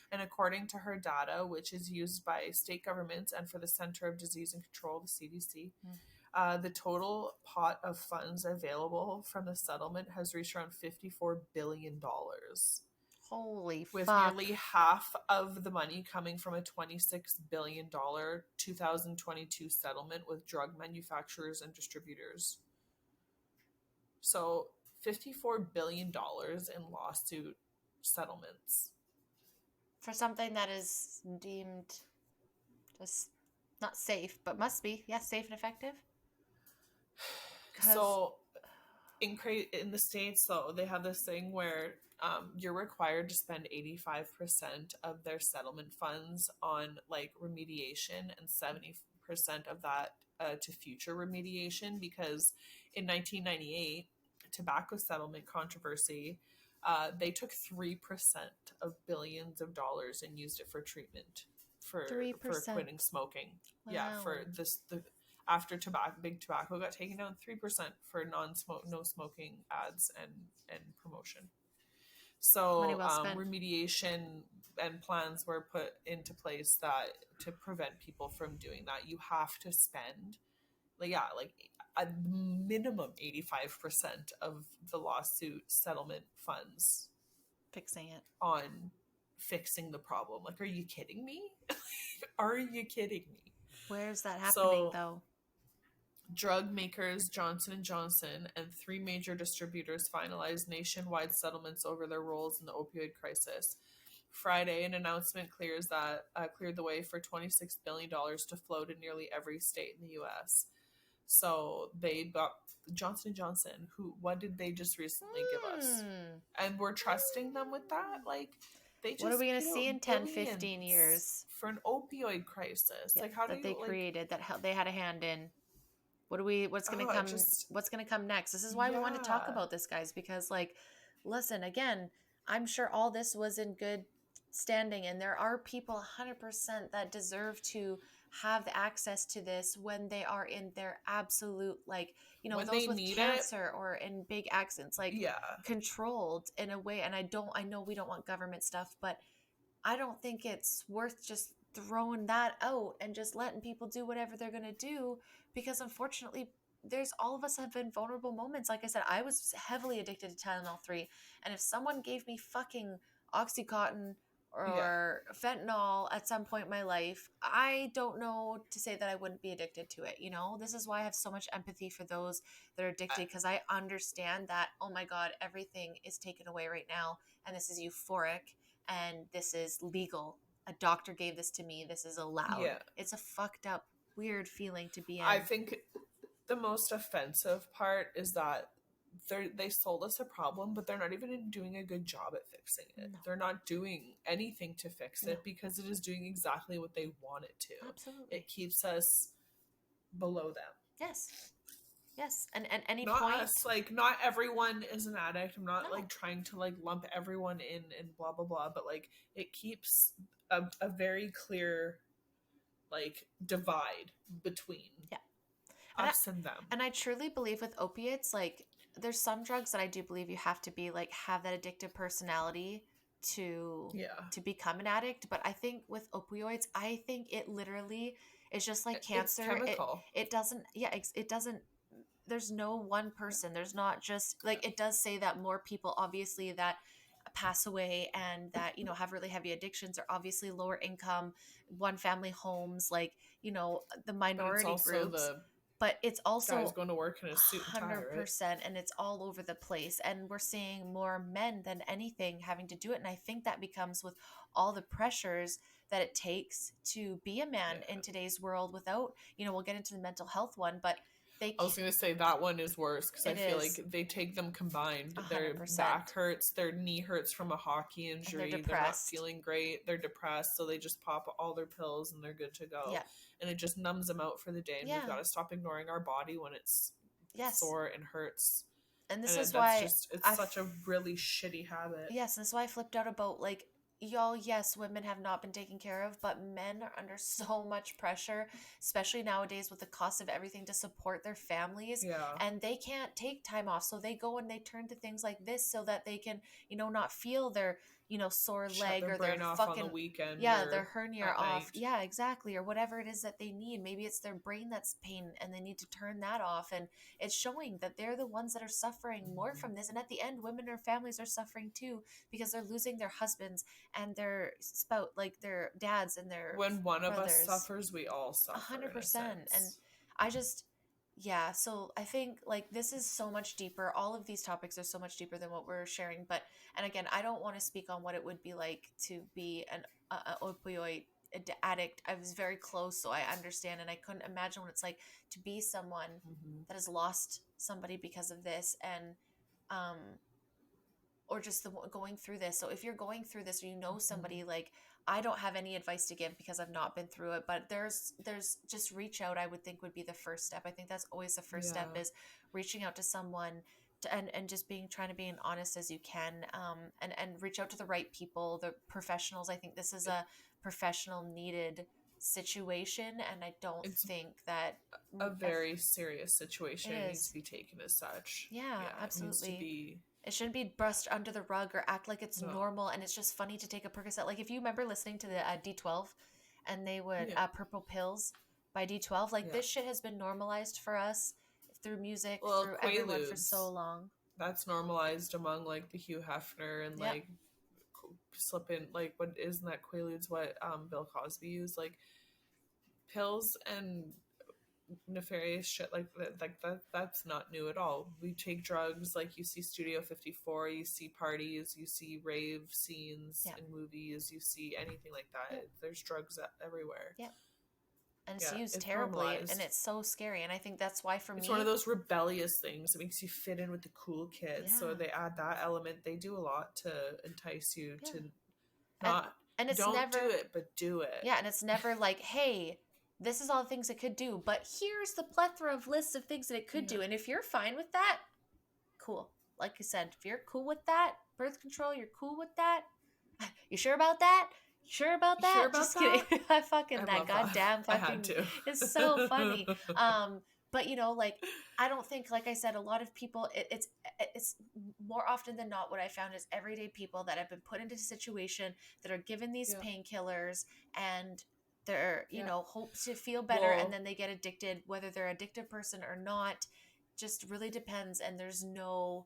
Speaker 2: And according to her data, which is used by state governments and for the Center of Disease and Control, the CDC, the total pot of funds available from the settlement has reached around $54 billion.
Speaker 1: Holy fuck.
Speaker 2: With nearly half of the money coming from a $26 billion 2022 settlement with drug manufacturers and distributors. So $54 billion in lawsuit settlements.
Speaker 1: For something that is deemed just not safe, but must be. Yes, safe and effective.
Speaker 2: So in the States, though, they have this thing where you're required to spend 85% of their settlement funds on like remediation and 70% of that to future remediation, because in 1998 tobacco settlement controversy, they took 3% of billions of dollars and used it for treatment for quitting smoking. Wow. Yeah, for after big tobacco got taken down, 3% for no smoking ads and promotion. So remediation and plans were put into place that to prevent people from doing that. You have to spend like a minimum 85% of the lawsuit settlement funds
Speaker 1: fixing it,
Speaker 2: on fixing the problem. Like, are you kidding me? Are you kidding me?
Speaker 1: Where's that happening though?
Speaker 2: Drug makers Johnson & Johnson and 3 major distributors finalized nationwide settlements over their roles in the opioid crisis. Friday, an announcement cleared the way for $26 billion to flow to nearly every state in the U.S. So they got Johnson & Johnson, what did they just recently give us? And we're trusting them with that? Like, they just,
Speaker 1: what are we going to see in 10, 15 years?
Speaker 2: For an opioid crisis.
Speaker 1: Yeah,
Speaker 2: like, how
Speaker 1: that they created, that they had a hand in. What's going to come? What's going to come next? This is why we want to talk about this, guys, because like, listen, again, I'm sure all this was in good standing, and there are people 100% that deserve to have the access to this when they are in their absolute, like, you know, when those with cancer or in big accidents, like controlled in a way. And I know we don't want government stuff, but I don't think it's worth just throwing that out and just letting people do whatever they're going to do, because unfortunately all of us have been vulnerable moments. Like I said, I was heavily addicted to Tylenol 3, and if someone gave me fucking Oxycontin or fentanyl at some point in my life, I don't know to say that I wouldn't be addicted to it. You know, this is why I have so much empathy for those that are addicted, because I understand that, oh my God, everything is taken away right now, and this is euphoric, and this is legal. A doctor gave this to me. This is allowed. Yeah. It's a fucked up, weird feeling to be in.
Speaker 2: I think the most offensive part is that they sold us a problem, but they're not even doing a good job at fixing it.
Speaker 1: No.
Speaker 2: They're not doing anything to fix
Speaker 1: No.
Speaker 2: it because it is doing exactly what they want it to.
Speaker 1: Absolutely.
Speaker 2: It keeps us below them.
Speaker 1: Yes. Yes. And any
Speaker 2: not
Speaker 1: point.
Speaker 2: Us, like, not everyone is an addict. I'm not like trying to like lump everyone in and blah blah blah, but like it keeps a very clear like divide between us and them.
Speaker 1: And I truly believe with opiates, like, there's some drugs that I do believe you have to be like have that addictive personality to become an addict. But I think with opioids, I think it literally is just like cancer.
Speaker 2: It's chemical.
Speaker 1: It doesn't. Yeah, it doesn't. There's no one person. There's not just like, it does say that more people obviously that pass away and that, you know, have really heavy addictions are obviously lower income, one family homes, like, you know, the minority groups. But it's also
Speaker 2: guys going to work in a suit and tie,
Speaker 1: 100%, right? And it's all over the place. And we're seeing more men than anything having to do it. And I think that becomes with all the pressures that it takes to be a man in today's world without, you know, we'll get into the mental health one, but
Speaker 2: I was going to say that one is worse because I feel like they take them combined. 100%. Their back hurts, their knee hurts from a hockey injury, they're not feeling great, they're depressed, so they just pop all their pills and they're good to go. Yeah. And it just numbs them out for the day, and we've got to stop ignoring our body when it's sore and hurts.
Speaker 1: And this is why
Speaker 2: it's such a really shitty habit.
Speaker 1: Yes, and that's why I flipped out about like, y'all, yes, women have not been taken care of, but men are under so much pressure, especially nowadays with the cost of everything to support their families. Yeah. And they can't take time off. So they go and they turn to things like this so that they can, you know, not feel their, you know, sore leg or their fucking
Speaker 2: on the weekend.
Speaker 1: Yeah, their hernia off. Yeah, exactly. Or whatever it is that they need. Maybe it's their brain that's pain and they need to turn that off. And it's showing that they're the ones that are suffering more from this. And at the end, women or families are suffering too because they're losing their husbands and their spout, like their dads and their
Speaker 2: when one
Speaker 1: brothers.
Speaker 2: Of us suffers, we all suffer.
Speaker 1: 100%. And I just, yeah, so I think like this is so much deeper. All of these topics are so much deeper than what we're sharing. But, and again, I don't want to speak on what it would be like to be an opioid addict. I was very close, so I understand. And I couldn't imagine what it's like to be someone that has lost somebody because of this. And, or just going through this. So if you're going through this or you know somebody, like, I don't have any advice to give because I've not been through it, but there's just reach out, I would think would be the first step. I think that's always the first step is reaching out to someone and just trying to be as honest as you can, and reach out to the right people, the professionals. I think this is a professional needed situation, and I don't think that
Speaker 2: a very serious situation needs to be taken as such.
Speaker 1: Yeah, absolutely. It shouldn't be brushed under the rug or act like it's normal and it's just funny to take a Percocet. Like if you remember listening to the D12 and they would Purple Pills by D12, like this shit has been normalized for us through music, through everyone for so long.
Speaker 2: That's normalized among like the Hugh Hefner and like slipping, like what isn't that Quaaludes what Bill Cosby used, like pills and nefarious shit like that. That's not new at all. We take drugs, like you see Studio 54, you see parties, you see rave scenes in movies, you see anything like that. There's drugs everywhere.
Speaker 1: And it's used terribly normalized. And it's so scary. And I think that's why for me
Speaker 2: it's one of those rebellious things that makes you fit in with the cool kids. So they add that element. They do a lot to entice you to not and it's don't never, do it, but do it.
Speaker 1: Yeah, and it's never like, hey, this is all the things it could do, but here's the plethora of lists of things that it could do. And if you're fine with that, cool. Like I said, if you're cool with that, birth control, you're cool with that. You sure about that? You sure about that?
Speaker 2: Sure about
Speaker 1: Just
Speaker 2: that?
Speaker 1: Kidding. I fucking that goddamn fucking.
Speaker 2: I had to.
Speaker 1: It's so funny. But you know, like I don't think, like I said, a lot of people. It's more often than not what I found is everyday people that have been put into a situation that are given these painkillers and they're you know hope to feel better, and then they get addicted, whether they're an addicted person or not. Just really depends, and there's no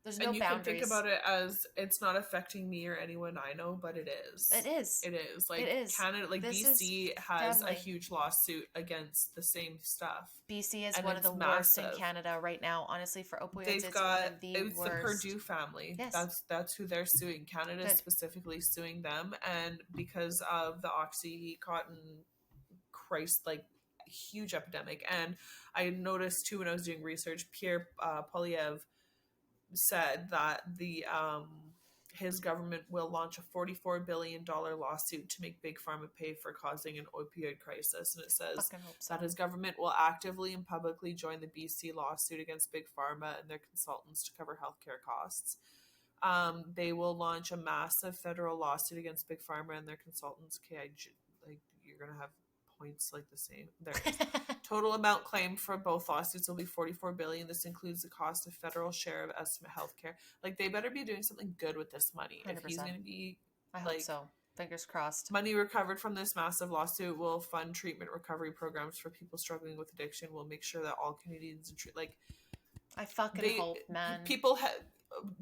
Speaker 2: and you
Speaker 1: boundaries.
Speaker 2: Can think about it as it's not affecting me or anyone I know, but it is.
Speaker 1: It is.
Speaker 2: It is. Like
Speaker 1: it is.
Speaker 2: Canada, like this BC has a huge lawsuit against the same stuff.
Speaker 1: BC is one of the worst in Canada right now. Honestly, for opioids, it's one of the worst.
Speaker 2: The Purdue family. Yes. That's who they're suing. Canada is specifically suing them, and because of the OxyContin like huge epidemic. And I noticed too when I was doing research, Pierre Polyev said that his government will launch a $44 billion lawsuit to make Big Pharma pay for causing an opioid crisis. And it says that his government will actively and publicly join the BC lawsuit against Big Pharma and their consultants to cover healthcare costs. They will launch a massive federal lawsuit against Big Pharma and their consultants. Okay, like you're going to have points like the same. There it is. Total amount claimed for both lawsuits will be $44 billion. This includes the cost of federal share of estimate healthcare. Like, they better be doing something good with this money. 100%. If he's going to be,
Speaker 1: I hope so. Fingers crossed.
Speaker 2: Money recovered from this massive lawsuit will fund treatment recovery programs for people struggling with addiction. Will make sure that all Canadians
Speaker 1: I fucking hope, man.
Speaker 2: People have.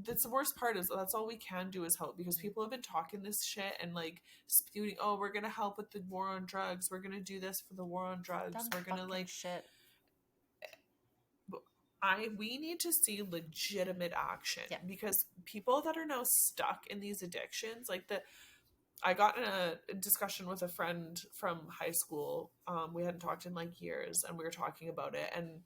Speaker 2: That's the worst part, is that's all we can do is help, because people have been talking this shit and like spewing, oh, we're gonna help with the war on drugs, we're gonna do this for the war on drugs, we're gonna like
Speaker 1: shit.
Speaker 2: We need to see legitimate action, because people that are now stuck in these addictions, like I got in a discussion with a friend from high school. We hadn't talked in like years, and we were talking about it, and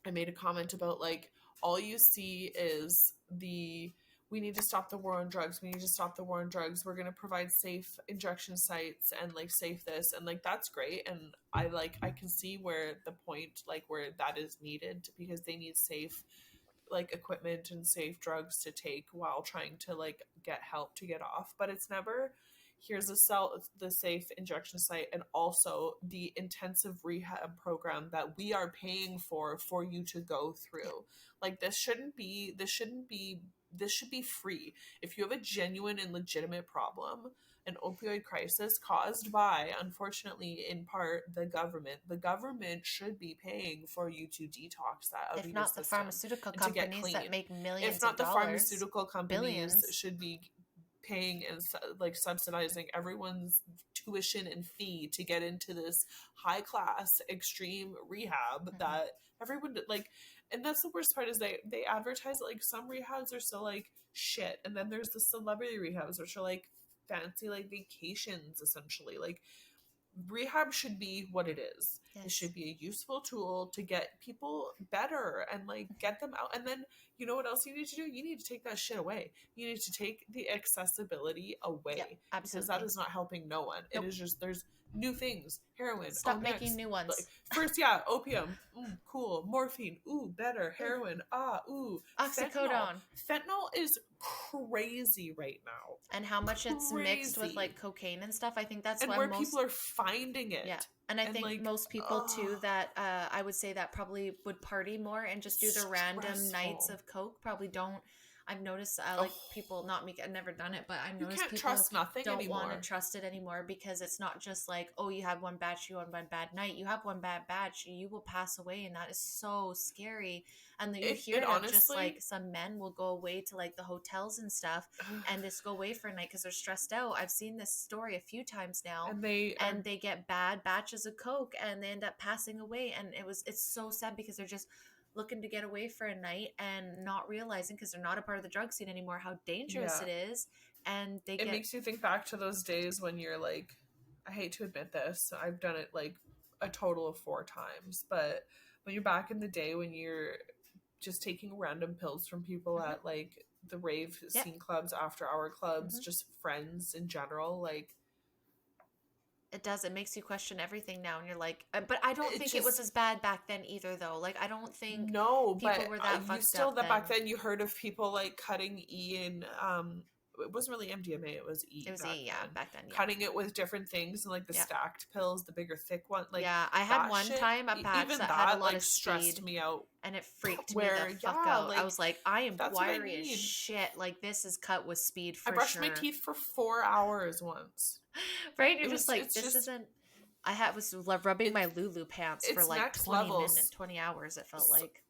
Speaker 2: I made a comment about like, all you see is we need to stop the war on drugs. We need to stop the war on drugs. We're going to provide safe injection sites and like safe this. And like, that's great. And I can see where the point, like where that is needed, because they need safe like equipment and safe drugs to take while trying to like get help to get off. But it's never, here's the safe injection site, and also the intensive rehab program that we are paying for you to go through. Like, this should be free. If you have a genuine and legitimate problem, an opioid crisis caused by, unfortunately, in part, the government should be paying for you to detox that out of your system. If not the
Speaker 1: pharmaceutical companies that make millions of dollars.
Speaker 2: If not the pharmaceutical companies should be paying and like subsidizing everyone's tuition and fee to get into this high class extreme rehab that everyone like. And that's the worst part, is they advertise like some rehabs are so like shit, and then there's the celebrity rehabs, which are like fancy like vacations essentially. Like, rehab should be what it is. It should be a useful tool to get people better and like get them out. And then, you know what else you need to do? You need to take that shit away. You need to take the accessibility away, because that is not helping no one. It is just, there's new things. Heroin.
Speaker 1: Stop making new ones.
Speaker 2: Like, first, opium. Cool. Morphine. Ooh, better. Heroin.
Speaker 1: Oxycodone.
Speaker 2: Fentanyl is crazy right now.
Speaker 1: And how much it's mixed with like cocaine and stuff. I think that's
Speaker 2: where people are finding it.
Speaker 1: Yeah. And I think like, most people too that I would say that probably would party more and just do the random nights of coke probably don't. I've noticed like people, not me, I've never done it, but I've noticed people
Speaker 2: trust nothing
Speaker 1: don't
Speaker 2: anymore.
Speaker 1: Want to trust it anymore, because it's not just like, oh, you have one batch, you have one bad night. You have one bad batch, you will pass away, and that is so scary. And then you hear that honestly, just like some men will go away to like the hotels and stuff and just go away for a night because they're stressed out. I've seen this story a few times now, and they get bad batches of coke and they end up passing away. And it's so sad, because they're just looking to get away for a night and not realizing, because they're not a part of the drug scene anymore, how dangerous it is. And it
Speaker 2: makes you think back to those days when you're like, I hate to admit this, I've done it like a total of 4 times, but when you're back in the day, when you're just taking random pills from people at like the rave scene clubs, after hour clubs, just friends in general, like,
Speaker 1: it makes you question everything now, and you're like, but I don't think it was as bad back then either, though. Like, I don't think people were that fucked up then.
Speaker 2: Back then you heard of people like cutting E and it wasn't really MDMA, it was E.
Speaker 1: It was E, back then.
Speaker 2: Cutting it with different things, and like the stacked pills, the bigger thick one. Like,
Speaker 1: I had one time a patch that had a lot of
Speaker 2: stressed me out,
Speaker 1: and it freaked me the fuck out. Like, I was like, I am wiry as shit. Like, this is cut with speed for sure.
Speaker 2: I brushed my teeth for 4 hours once.
Speaker 1: Right? You're just like, this isn't. I was rubbing my Lulu pants for like 20 hours, it felt like.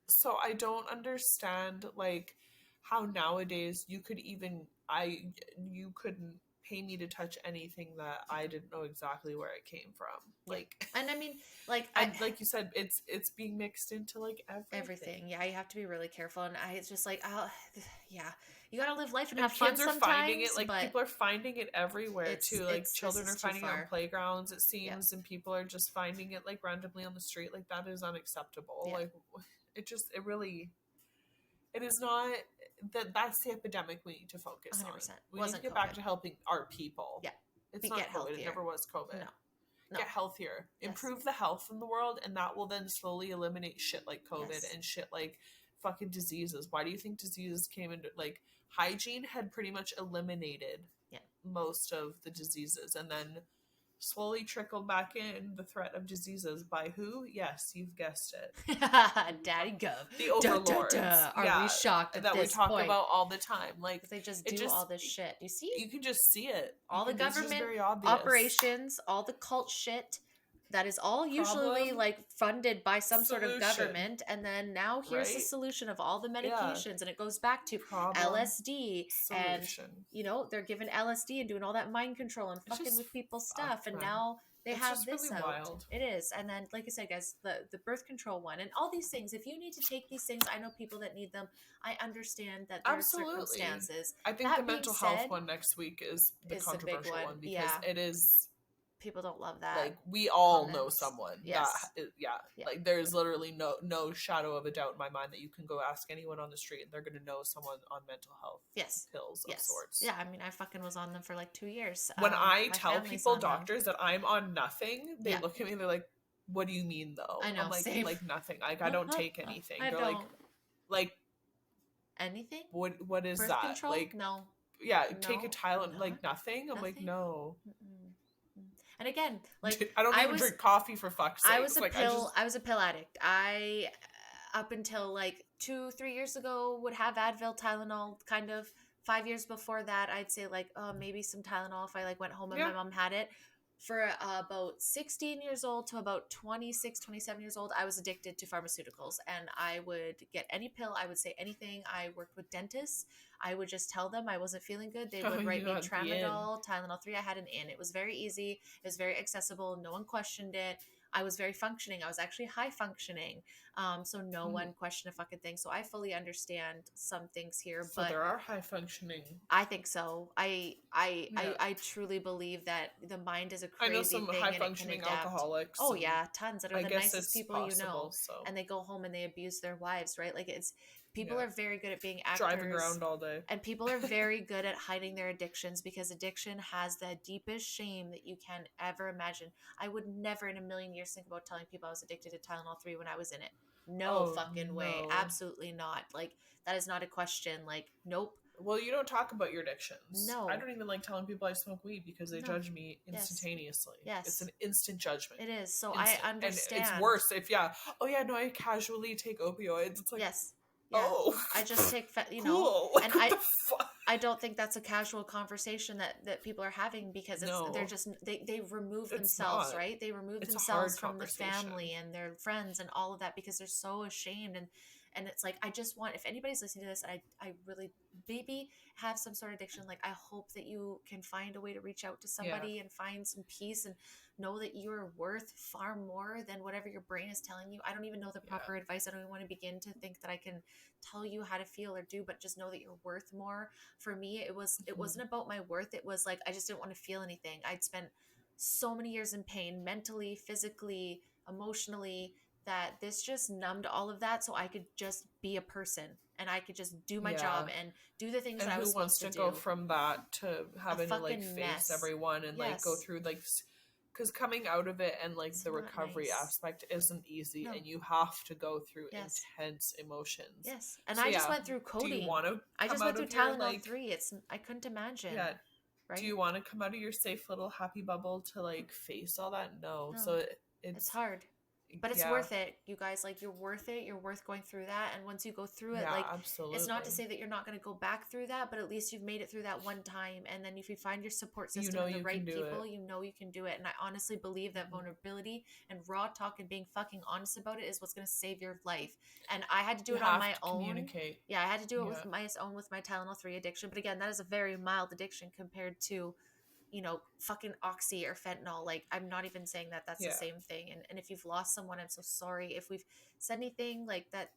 Speaker 2: So I don't understand, like, how nowadays you couldn't pay me to touch anything that I didn't know exactly where it came from. Like,
Speaker 1: and I mean, like,
Speaker 2: like you said, it's being mixed into like everything.
Speaker 1: Yeah, you have to be really careful, and it's just like, you gotta live life and have fun. Kids are
Speaker 2: finding it, like, people are finding it everywhere too. Like, children are finding it on playgrounds, it seems, and people are just finding it like randomly on the street. Like, that is unacceptable. Like, it really. it is not that's the epidemic we need to focus
Speaker 1: 100%.
Speaker 2: on. We need to get back to helping our people.
Speaker 1: Yeah.
Speaker 2: It's not COVID. Healthier. It never was COVID.
Speaker 1: No.
Speaker 2: Get healthier. Improve the health in the world, and that will then slowly eliminate shit like COVID and shit like fucking diseases. Why do you think diseases came into, like, hygiene had pretty much eliminated most of the diseases, and then slowly trickled back in the threat of diseases by who? Yes, you've guessed it.
Speaker 1: Daddy Gov.
Speaker 2: The overlords.
Speaker 1: Are we shocked at
Speaker 2: that
Speaker 1: this
Speaker 2: we talk
Speaker 1: point?
Speaker 2: About all the time? Like,
Speaker 1: they just do all this shit. You see?
Speaker 2: You can just see it.
Speaker 1: All the government operations, all the cult shit. That is all usually like funded by some sort of government, and then now here's the solution of all the medications, and it goes back to LSD, and they're giving LSD and doing all that mind control and fucking with people's stuff, and now they have this really out. Wild. It is, and then like I said, guys, the birth control one and all these things. If you need to take these things, I know people that need them. I understand that there are circumstances.
Speaker 2: I think the mental health one next week is the controversial one because it is.
Speaker 1: People don't love that.
Speaker 2: Like, we all know someone. Like, there's literally no shadow of a doubt in my mind that you can go ask anyone on the street and they're going to know someone on mental health pills of sorts.
Speaker 1: Yeah, I mean, I fucking was on them for like 2 years.
Speaker 2: When I tell people, doctors, that I'm on nothing, they look at me, they're like, what do you mean, though?
Speaker 1: I know,
Speaker 2: I'm like,
Speaker 1: same.
Speaker 2: Like, nothing. Like, I don't take anything. They're like,
Speaker 1: anything?
Speaker 2: What is
Speaker 1: birth
Speaker 2: that?
Speaker 1: Control?
Speaker 2: Like,
Speaker 1: no.
Speaker 2: Yeah, take a Tylenol, like, nothing? I'm like, no.
Speaker 1: And again, like,
Speaker 2: I don't even drink coffee, for fuck's sake.
Speaker 1: I was a pill addict. I up until like 2-3 years ago would have Advil, Tylenol, kind of. 5 years before that, I'd say like, maybe some Tylenol if I like went home and my mom had it. For about 16 years old to about 26, 27 years old, I was addicted to pharmaceuticals, and I would get any pill. I would say anything. I worked with dentists. I would just tell them I wasn't feeling good. They would write me Tramadol, Tylenol 3. I had an in. It was very easy. It was very accessible. No one questioned it. I was very functioning. I was actually high functioning. So no one questioned a fucking thing. So I fully understand some things here.
Speaker 2: So
Speaker 1: but
Speaker 2: there are high functioning.
Speaker 1: I think so. I truly believe that the mind is a crazy thing. I know some
Speaker 2: high functioning alcoholics.
Speaker 1: Oh yeah, tons that are the nicest people
Speaker 2: possible,
Speaker 1: and they go home and they abuse their wives, right? Like, it's people are very good at being actors,
Speaker 2: driving around all day,
Speaker 1: and people are very good at hiding their addictions, because addiction has the deepest shame that you can ever imagine. I would never in a million years think about telling people I was addicted to Tylenol 3 when I was in it. No fucking way. Absolutely not. Like, that is not a question. Like, nope.
Speaker 2: Well, you don't talk about your addictions.
Speaker 1: No.
Speaker 2: I don't even like telling people I smoke weed because they judge me instantaneously.
Speaker 1: Yes.
Speaker 2: It's an instant judgment.
Speaker 1: It is. So I understand.
Speaker 2: And it's worse if, I casually take opioids. It's like,
Speaker 1: yes. Yeah.
Speaker 2: Oh,
Speaker 1: I just take,
Speaker 2: cool.
Speaker 1: And I don't think that's a casual conversation that people are having, because they're just, they remove themselves, right? They remove themselves from the family and their friends and all of that, because they're so ashamed. And it's like, I just want, if anybody's listening to this, I really maybe have some sort of addiction, like, I hope that you can find a way to reach out to somebody and find some peace and know that you're worth far more than whatever your brain is telling you. I don't even know the proper advice. I don't even want to begin to think that I can tell you how to feel or do, but just know that you're worth more. For me, it wasn't about my worth. It was like, I just didn't want to feel anything. I'd spent so many years in pain, mentally, physically, emotionally, that this just numbed all of that, so I could just be a person and I could just do my job and do the things that I was supposed to do.
Speaker 2: Who wants to go from that to having to like face everyone and like go through like, because coming out of it and like the recovery aspect isn't easy, and you have to go through intense emotions.
Speaker 1: Yes, and so I just went through coding.
Speaker 2: Do you want to?
Speaker 1: I just went through Tylenol 3. I couldn't imagine. Yeah. Right?
Speaker 2: Do you want to come out of your safe little happy bubble to like face all that? No. So
Speaker 1: it's hard. But it's worth it, you guys. Like, you're worth it. You're worth going through that. And once you go through it, like,
Speaker 2: absolutely.
Speaker 1: It's not to say that you're not going to go back through that, but at least you've made it through that one time. And then if you find your support system and the right people, you know you can do it. And I honestly believe that vulnerability and raw talk and being fucking honest about it is what's going to save your life. And I had to do it on my own.
Speaker 2: Communicate.
Speaker 1: Yeah, I had to do it with my own, with my Tylenol 3 addiction. But again, that is a very mild addiction compared to, fucking oxy or fentanyl. Like, I'm not even saying that that's the same thing. And if you've lost someone, I'm so sorry. If we've said anything like that,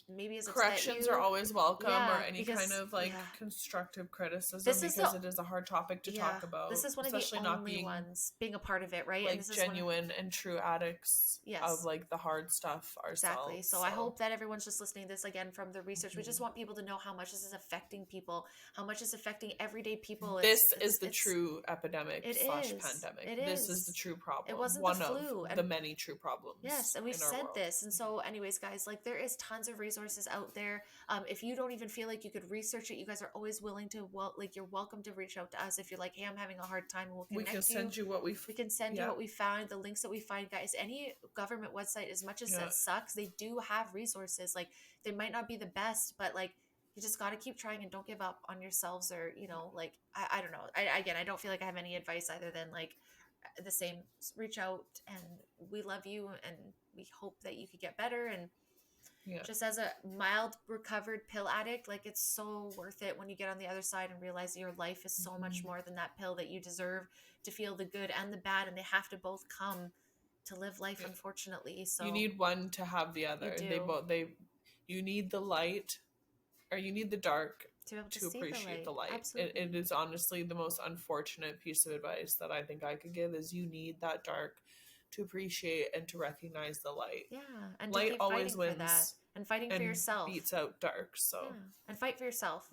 Speaker 1: maybe is upset
Speaker 2: corrections
Speaker 1: you.
Speaker 2: are always welcome, or any kind of constructive criticism, because it is a hard topic to talk about.
Speaker 1: This is one
Speaker 2: especially
Speaker 1: of the
Speaker 2: not
Speaker 1: only
Speaker 2: being
Speaker 1: ones being a part of it, right?
Speaker 2: Like
Speaker 1: and this
Speaker 2: genuine and true addicts of like the hard stuff ourselves.
Speaker 1: Exactly. So I hope that everyone's just listening to this again from the research. We just want people to know how much this is affecting people, how much it's affecting everyday people.
Speaker 2: This is the true epidemic / pandemic. This is the true problem.
Speaker 1: It wasn't
Speaker 2: one
Speaker 1: the flu.
Speaker 2: of the many true problems.
Speaker 1: Yes, and we've said
Speaker 2: world.
Speaker 1: this. And so anyways, guys, like there is tons of resources out there. If you don't even feel like you could research it, you guys are always willing to, you're welcome to reach out to us. If you're like, hey, I'm having a hard time, we can send you what we can send you what we found, the links that we find, guys. Any government website, as much as that sucks, they do have resources. Like they might not be the best, but like you just got to keep trying and don't give up on yourselves, or like I don't know. I don't feel like I have any advice other than like the same. Reach out, and we love you, and we hope that you could get better. And just as a mild recovered pill addict, like it's so worth it when you get on the other side and realize your life is so much more than that pill, that you deserve to feel the good and the bad, and they have to both come to live life, unfortunately. So
Speaker 2: you need one to have the other. You need the light, or you need the dark to appreciate the light. It is honestly the most unfortunate piece of advice that I think I could give, is you need that dark to appreciate and to recognize the light.
Speaker 1: Yeah, and
Speaker 2: light
Speaker 1: to keep
Speaker 2: always wins
Speaker 1: for that. And fighting for yourself
Speaker 2: beats out dark. So
Speaker 1: and fight for yourself.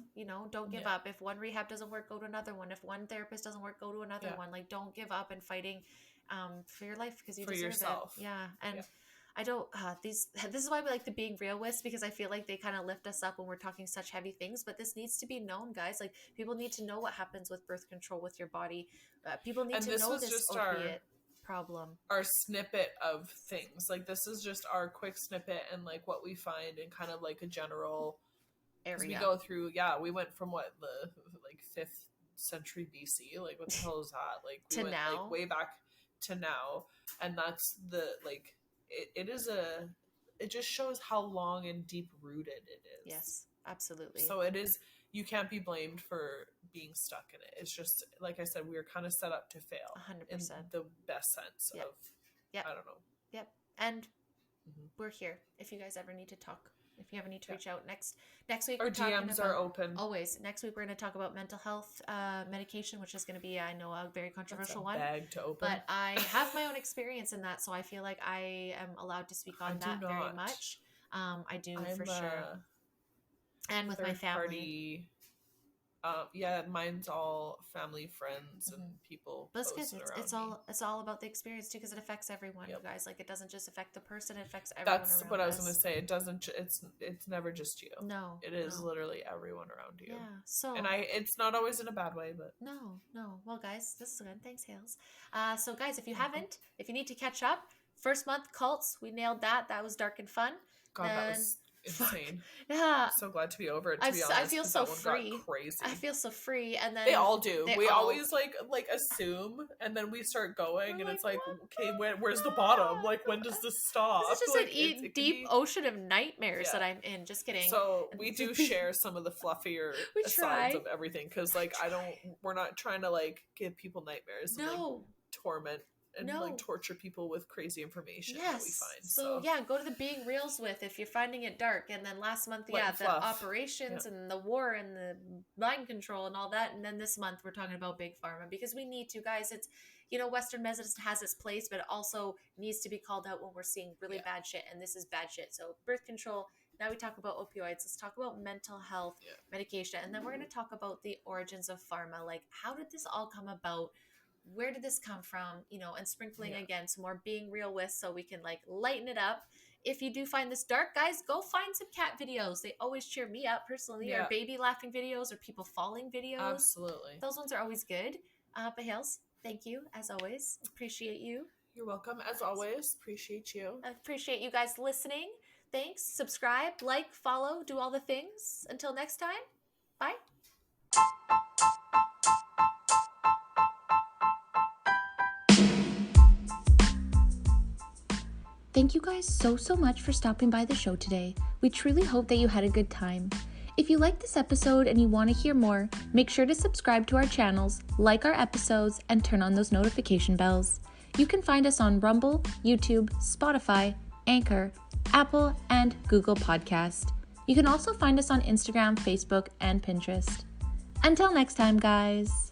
Speaker 1: Don't give up. If one rehab doesn't work, go to another one. If one therapist doesn't work, go to another one. Like don't give up in fighting for your life, because you deserve yourself. It. Yeah, and I don't. This is why we like the Being Real with, because I feel like they kind of lift us up when we're talking such heavy things. But this needs to be known, guys. Like people need to know what happens with birth control with your body. People need to know this opiate problem.
Speaker 2: Our snippet of things. Like this is just our quick snippet, and like what we find in kind of like a general area. We go through. Yeah, we went from the 5th century BC. Like what the hell is that? Like we went now? Like way back to now, and that's the like. It just shows how long and deep rooted it is.
Speaker 1: Yes, absolutely.
Speaker 2: So it is, you can't be blamed for being stuck in it. It's just, like I said, we were kind of set up to fail.
Speaker 1: 100%.
Speaker 2: In the best sense of, I don't know.
Speaker 1: Yep. And we're here if you guys ever need to talk. If you ever need to reach out next week,
Speaker 2: our DMs are open.
Speaker 1: Always. Next week we're going to talk about mental health medication, which is going to be, I know, a very controversial one.
Speaker 2: Bag to open.
Speaker 1: But I have my own experience in that, so I feel like I am allowed to speak on that very much. I do for sure. And with my family. Mine's all family, friends, and people.
Speaker 2: But
Speaker 1: it's all about the experience too, because it affects everyone, you guys. Like it doesn't just affect the person; it affects everyone. That's what I was going to
Speaker 2: say. It doesn't. It's never just you.
Speaker 1: No,
Speaker 2: it is literally everyone around you.
Speaker 1: Yeah. So
Speaker 2: it's not always in a bad way, but
Speaker 1: no. Well, guys, this is good. Thanks, Hales. So, guys, if you haven't, if you need to catch up, first month cults, we nailed that. That was dark and fun.
Speaker 2: God, that was insane.
Speaker 1: Yeah.
Speaker 2: So glad to be over it, to be honest.
Speaker 1: I feel so free.
Speaker 2: Crazy.
Speaker 1: I feel so free. And then
Speaker 2: they all do. We always like assume, and then we start going, and it's like, okay, where's the bottom? Like, when does this stop?
Speaker 1: This is just an deep ocean of nightmares that I'm in. Just kidding.
Speaker 2: So we do share some of the fluffier sides of everything, because like we're not trying to like give people nightmares. And, like, torment. And like torture people with crazy information that we find.
Speaker 1: So go to the Being Reals with if you're finding it dark. And then last month, the operations and the war and the mind control and all that. And then this month we're talking about Big Pharma, because we need to, guys. It's, Western medicine has its place, but it also needs to be called out when we're seeing really bad shit. And this is bad shit. So birth control. Now we talk about opioids. Let's talk about mental health medication. And then we're going to talk about the origins of pharma. Like, how did this all come about? Where did this come from? And sprinkling again some more Being Real with, so we can like lighten it up. If you do find this dark, guys, go find some cat videos. They always cheer me up personally, or baby laughing videos, or people falling videos.
Speaker 2: Absolutely.
Speaker 1: Those ones are always good. But Hales, thank you as always. Appreciate you.
Speaker 2: You're welcome as always. Appreciate you.
Speaker 1: I appreciate you guys listening. Thanks. Subscribe, like, follow, do all the things. Until next time. Bye. Thank you guys so much for stopping by the show today. We truly hope that you had a good time. If you like this episode and you want to hear more, make sure to subscribe to our channels, like our episodes, and turn on those notification bells. You can find us on Rumble, YouTube, Spotify, Anchor, Apple, and Google Podcast. You can also find us on Instagram, Facebook, and Pinterest. Until next time, guys.